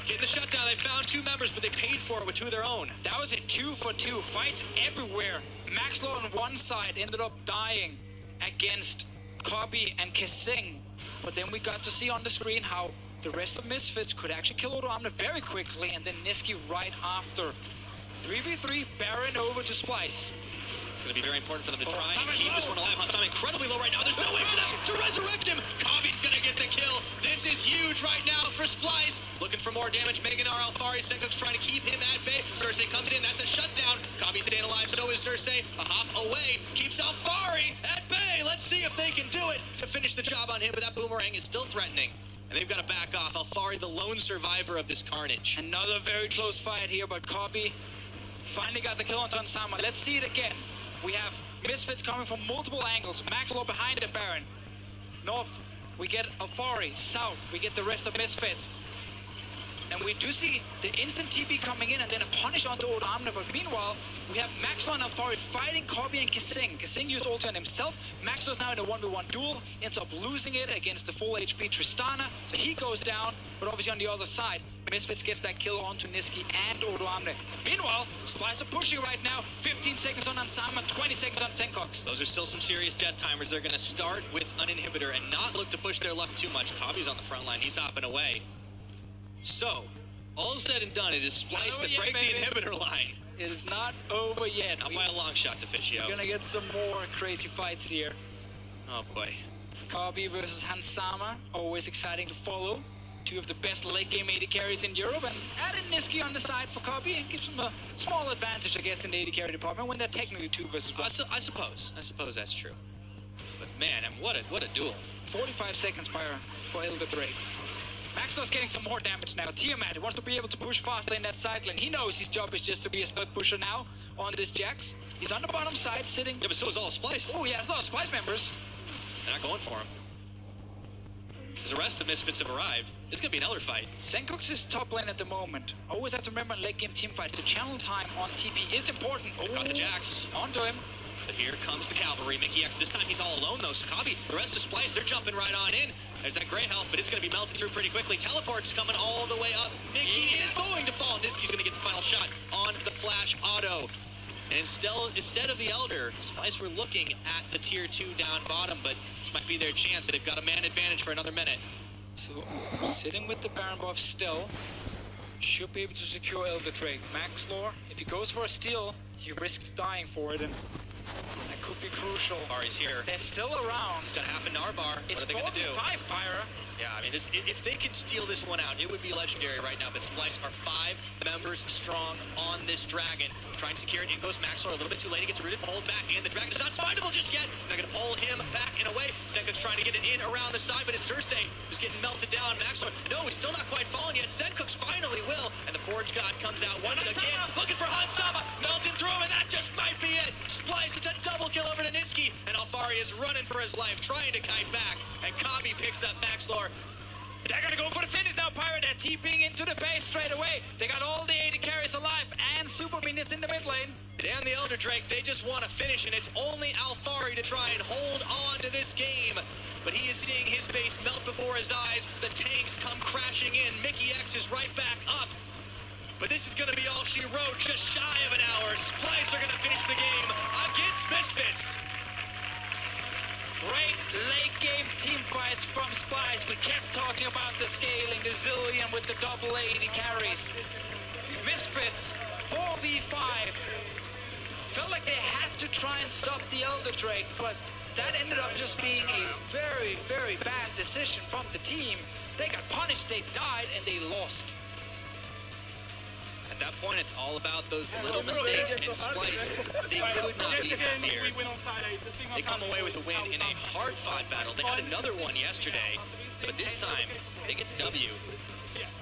Getting the shutdown. They found 2 members, but they paid for it with 2 of their own. That was a 2-for-2. Fights everywhere. Maxlor on one side ended up dying against Kobe and Kasing. But then we got to see on the screen how the rest of Misfits could actually kill Otawamne very quickly, and then Niski right after. 3v3, Baron over to Splice. It's going to be very important for them to try and keep this one alive. Hansama incredibly low right now. There's no way for them to resurrect him. Kavi's going to get the kill. This is huge right now for Splice. Looking for more damage. Meganar, Alfari, Senkuk's trying to keep him at bay. Cersei comes in. That's a shutdown. Kavi's staying alive. So is Cersei. A hop away. Keeps Alfari at bay. Let's see if they can do it to finish the job on him. But that boomerang is still threatening. And they've got to back off. Alfari, the lone survivor of this carnage. Another very close fight here, but Kobe finally got the kill on Hansama. Let's see it again. We have Misfits coming from multiple angles. Maxwell behind the Baron. North, we get Alfari. South, we get the rest of Misfits. And we do see the instant TP coming in and then a punish onto Otawamne. But meanwhile, we have Maxwell and Alfari fighting Kobe and Kasing. Kasing used ulti on himself. Maxwell's now in a 1v1 duel. Ends up losing it against the full HP Tristana. So he goes down, but obviously on the other side, Misfits gets that kill onto Niski and Otawamne. Meanwhile, Splice are pushing right now. 15 seconds on Hansama, 20 seconds on Senkuk. Those are still some serious death timers. They're going to start with an inhibitor and not look to push their luck too much. Kobe's on the front line. He's hopping away. So, all said and done, it is Splice that break the inhibitor line. It is not over yet. Not by a long shot, Deficio. We're gonna get some more crazy fights here. Oh boy. Kobe versus Hansama, always exciting to follow. 2 of the best late game AD carries in Europe, and added Niski on the side for Kobe and gives him a small advantage, I guess, in the AD carry department when they're technically 2 versus 1. I suppose that's true. But man, what a duel. 45 seconds for Elder Drake. Maxwell's getting some more damage now. Tiamat wants to be able to push faster in that side lane. He knows his job is just to be a split pusher now on this Jax. He's on the bottom side sitting. Yeah, but so is all Splice. Oh yeah, there's a lot of Splice members. They're not going for him. As the rest of Misfits have arrived, it's going to be an Elder fight. Senkuk's is top lane at the moment. Always have to remember in late game team fights, the channel time on TP is important. Oh, got the Jax. Onto him. But here comes the cavalry. Mickey X, this time he's all alone though. So Kabi, the rest of Splice, they're jumping right on in. There's that gray health, but it's going to be melted through pretty quickly. Teleport's coming all the way up. Mickey is going to fall. Niski's going to get the final shot on the flash auto. And instead of the Elder, Splice were looking at the tier 2 down bottom, but this might be their chance. They've got a man advantage for another minute. So, sitting with the Baron buff still, should be able to secure Elder Drake. Max Lore, if he goes for a steal, he risks dying for it, and that could be crucial. Ari's here. They're still around. It's gonna happen to Narbar. What are they gonna do? 5 Pyra. Yeah, I mean, if they could steal this one out, it would be legendary right now. But Splice are 5 members strong on this Dragon. Trying to secure it. In goes Maxwell a little bit too late. He gets rooted, pulled back, and the Dragon is not findable just yet. They're going to pull him back in a way. Senkuk's trying to get it in around the side, but it's Xerxes who's getting melted down. Maxwell, no, he's still not quite fallen yet. Senkuk's finally will, and the Forge God comes out once again, looking for Hansama. Melting through him, and that just might be it. Splice, it's a double kill over to Niski, and Alfari is running for his life, trying to kite back, and Kabi picks up Maxlore. They're gonna go for the finish now, Pyra. They're TPing into the base straight away. They got all the 80 carries alive and super minions in the mid lane. And the Elder Drake, they just want to finish, and it's only Alfari to try and hold on to this game. But he is seeing his base melt before his eyes. The tanks come crashing in. Mickey X is right back up. But this is going to be all she wrote, just shy of an hour. Splice are going to finish the game against Misfits. Great late game team fights from Splice. We kept talking about the scaling, the Zillion with the double 80 carries. Misfits, 4v5. Felt like they had to try and stop the Elder Drake, but that ended up just being a very, very bad decision from the team. They got punished, they died, and they lost. At that point, it's all about those little mistakes, and Splice, they could not be happier. They come away with a win in a hard-fought battle. They had another one yesterday, but this time, they get the W.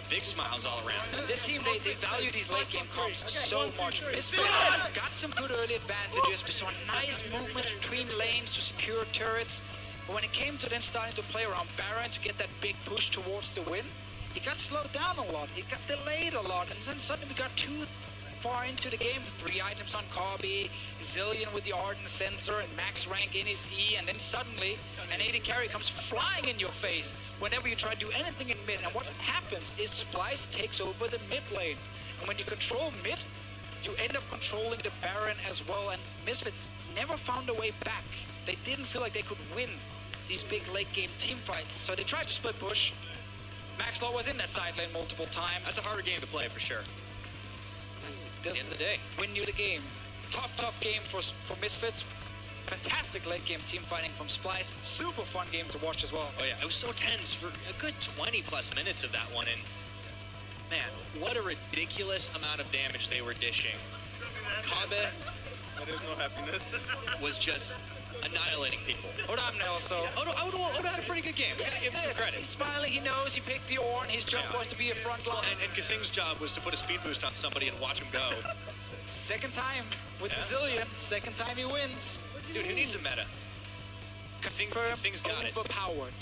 Big smiles all around. This team, they value these late game comps so much. Misfits got some good early advantages. We saw nice movements between lanes to secure turrets. But when it came to then starting to play around Baron to get that big push towards the win, it got slowed down a lot. It got delayed a lot. And then suddenly we got too far into the game. 3 items on Kabi, Zillion with the Ardent Sensor, and max rank in his E. And then suddenly an 80 carry comes flying in your face whenever you try to do anything in mid. And what happens is Splice takes over the mid lane. And when you control mid, you end up controlling the Baron as well. And Misfits never found a way back. They didn't feel like they could win these big late game team fights. So they tried to split push. Maxlow was in that side lane multiple times. That's a harder game to play for sure. At the end of the day, win you the game. Tough game for Misfits. Fantastic late game team fighting from Splice. Super fun game to watch as well. Oh yeah, it was so tense for a good 20 plus minutes of that one, and man, what a ridiculous amount of damage they were dishing. Kabe, There's no happiness. was just annihilating people. Hold on, Nelson. Odo had a pretty good game. We gotta give him some credit. He's smiling, he knows, he picked the Ornn, his job was to be a front line. And Kasing's job was to put a speed boost on somebody and watch him go. Second time with the Zillion, second time he wins. Dude, who needs a meta? Kasing's got it. Overpowered.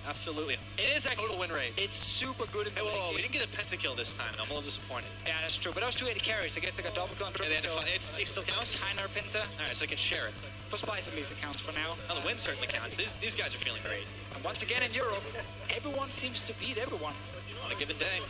Absolutely. It is actually total win rate. It's super good in the Hey, late whoa, game. we didn't get a pentakill this time. I'm a little disappointed. Yeah, that's true. But that was 280 carries. I guess they got double kill and triple And then kill. it still counts? Heiner Pinta. Alright, so I can share it. For Splice at least it counts for now. Now the win certainly counts. These guys are feeling great. And once again in Europe, everyone seems to beat everyone. On a given day.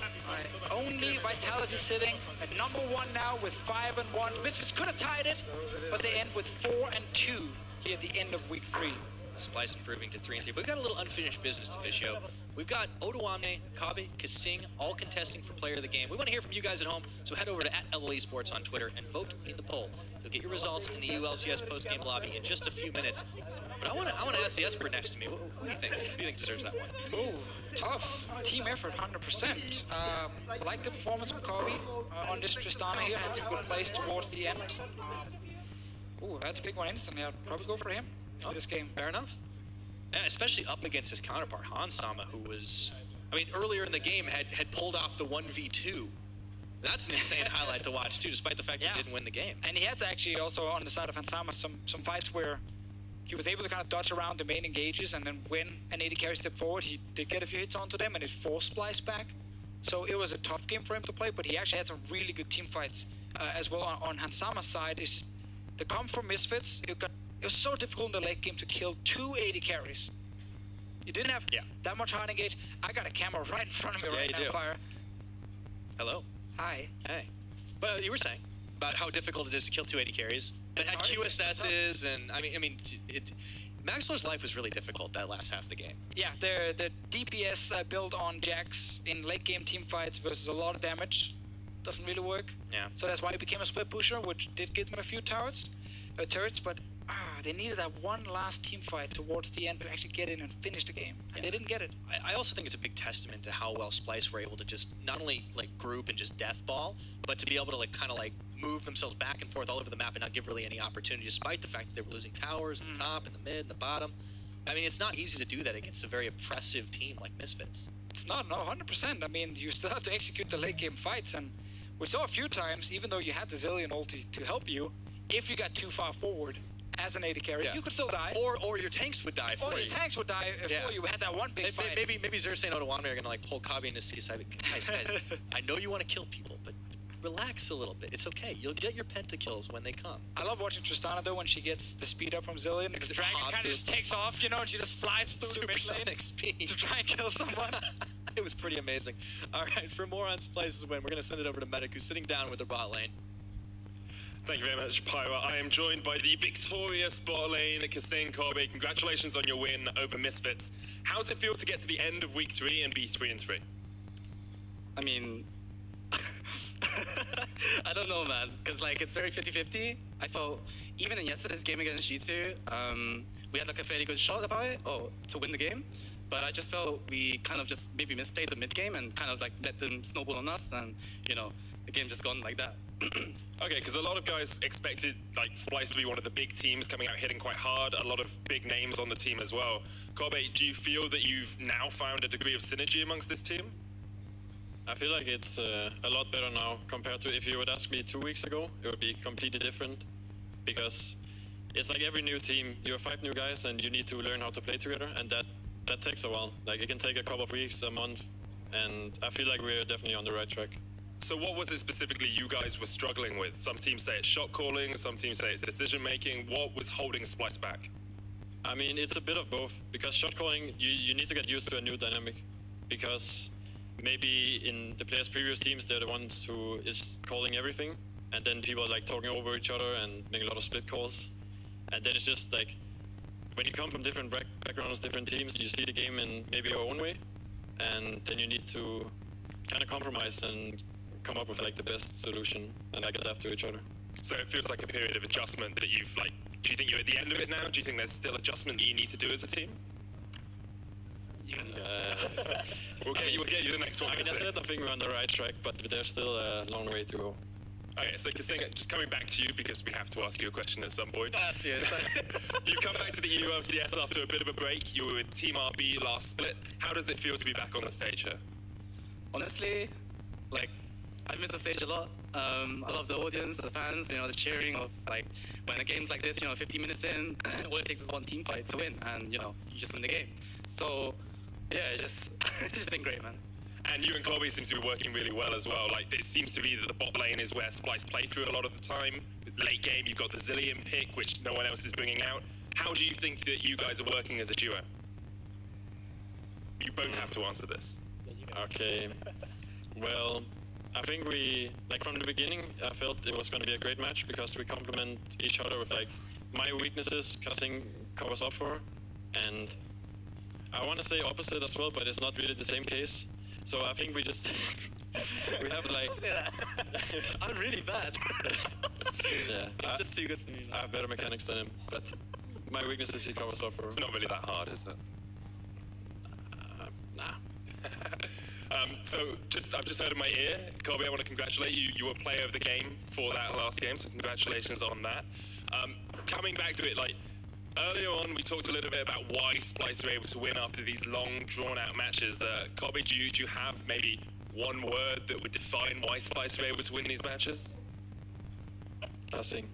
Only Vitality sitting at number 1 now with 5-1. Misfits could have tied it, but they end with 4-2 here at the end of week 3. Splice improving to 3-3. But we've got a little unfinished business to Fisho. We've got Odoamne, Kabe, Kasing, all contesting for player of the game. We want to hear from you guys at home, so head over to @LLeSports on Twitter and vote in the poll. You'll get your results in the ULCS post-game lobby in just a few minutes. But I want to ask the expert next to me. Who do you think? Who do you think deserves that one? Oh, tough. Team effort, 100%. I like the performance from Kabe on this Tristana here. Had some good plays towards the end. Ooh, I had to pick one instantly. I'd probably go for him in this game. Fair enough. And especially up against his counterpart, Hansama, who was, I mean, earlier in the game had pulled off the 1v2. That's an insane highlight to watch, too, despite the fact that he didn't win the game. And he had to actually also, on the side of Hansama, some fights where he was able to kind of dodge around the main engages, and then when an 80 carry step forward, he did get a few hits onto them, and it forced Splice back. So it was a tough game for him to play, but he actually had some really good team fights as well on Hansama's side. It's just the comp from Misfits, it was so difficult in the late game to kill 2 80 carries. You didn't have that much hard engage. I got a camera right in front of me right now, Fire. Hello. Hi. Hey. Well, you were saying. about how difficult it is to kill 280 carries. It had QSSs, and I mean, Maxwell's life was really difficult that last half of the game. Yeah, the DPS built on Jax in late game team fights versus a lot of damage doesn't really work. Yeah. So that's why he became a split pusher, which did give them a few turrets, but they needed that one last team fight towards the end to actually get in and finish the game. And they didn't get it. I also think it's a big testament to how well Splice were able to just not only like group and just death ball, but to be able to like kind of like move themselves back and forth all over the map and not give really any opportunity, despite the fact that they were losing towers in the top and the mid and the bottom. I mean, it's not easy to do that against a very oppressive team like Misfits. It's not, no, 100%. I mean, you still have to execute the late game fights, and we saw a few times, even though you had the Zillion ulti to help you, if you got too far forward as an AD carry, you could still die. Or your tanks would die for you. Or your tanks would die for you. We had that one big fight. Maybe Xerxes and Odawanme are going to like pull Kabi into C-side. Guys, I know you want to kill people, but relax a little bit. It's okay. You'll get your pentakills when they come. I love watching Tristana though when she gets the speed up from Zillion, because the dragon kind of just takes off, you know, and she just flies through the mid lane speed to try and kill someone. It was pretty amazing. All right, for more on Splice's win, we're going to send it over to Medic, who's sitting down with their bot lane. Thank you very much, Pyra. I am joined by the victorious bot lane, Kasing Kobe. Congratulations on your win over Misfits. How does it feel to get to the end of week 3 and be 3-3? I mean, I don't know, man, because like it's very 50-50. I felt even in yesterday's game against G2, we had like a fairly good shot about it, to win the game. But I just felt we kind of just maybe misplayed the mid game and kind of like let them snowball on us, and you know, the game just gone like that. Okay, because a lot of guys expected like Splice to be one of the big teams coming out hitting quite hard, a lot of big names on the team as well. Kobe, do you feel that you've now found a degree of synergy amongst this team? I feel like it's a lot better now compared to if you would ask me 2 weeks ago. It would be completely different, because it's like every new team, you have 5 new guys and you need to learn how to play together, and that takes a while. Like it can take a couple of weeks, a month, and I feel like we're definitely on the right track. So what was it specifically you guys were struggling with? Some teams say it's shot calling, some teams say it's decision making. What was holding Splice back? I mean, it's a bit of both, because shot calling, you need to get used to a new dynamic, because maybe in the players' previous teams, they're the ones who is calling everything, and then people are like talking over each other and making a lot of split calls, and then it's just like, when you come from different backgrounds, different teams, you see the game in maybe your own way, and then you need to kind of compromise and come up with like the best solution and like adapt to each other. So it feels like a period of adjustment that you've like, do you think you're at the end of it now? Do you think there's still adjustment that you need to do as a team? We'll get you the next one. I said I think we're on the right track, but there's still a long way to go. Okay, so Kasing, just coming back to you, because we have to ask you a question at some point. You've come back to the EU LCS after a bit of a break. You were with Team RB last split. How does it feel to be back on the stage here? Honestly, like, I miss the stage a lot. I love the audience, the fans, you know, the cheering of like when a game's like this, you know, 50 minutes in, all it takes is one team fight to win, and you know, you just win the game. So yeah, it's just been great, man. And you and Kobe seem to be working really well as well. Like, it seems to be that the bot lane is where Splice play through a lot of the time. Late game, you've got the Zillion pick, which no one else is bringing out. How do you think that you guys are working as a duo? You both have to answer this. Okay. Well, I think we, like from the beginning, I felt it was going to be a great match, because we complement each other with like my weaknesses Kasing covers up for, and I want to say opposite as well, but it's not really the same case. So I think we just we have like I'm really bad. Yeah, it's just too good for me. I have better mechanics than him, but my weaknesses he covers up for. It's not really that hard, is it? Nah. So I've just heard in my ear, Kobe, I want to congratulate you. You were player of the game for that last game, so congratulations on that. Coming back to it, like, earlier on, we talked a little bit about why Splice were able to win after these long, drawn-out matches. Kobe, do you have maybe one word that would define why Splice were able to win these matches? Nothing.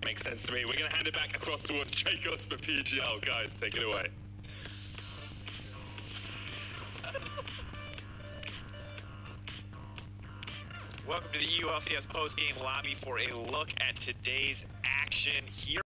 Makes sense to me. We're going to hand it back across towards Dracos for PGL. Guys, take it away. Welcome to the EU LCS post-game lobby for a look at today's action here.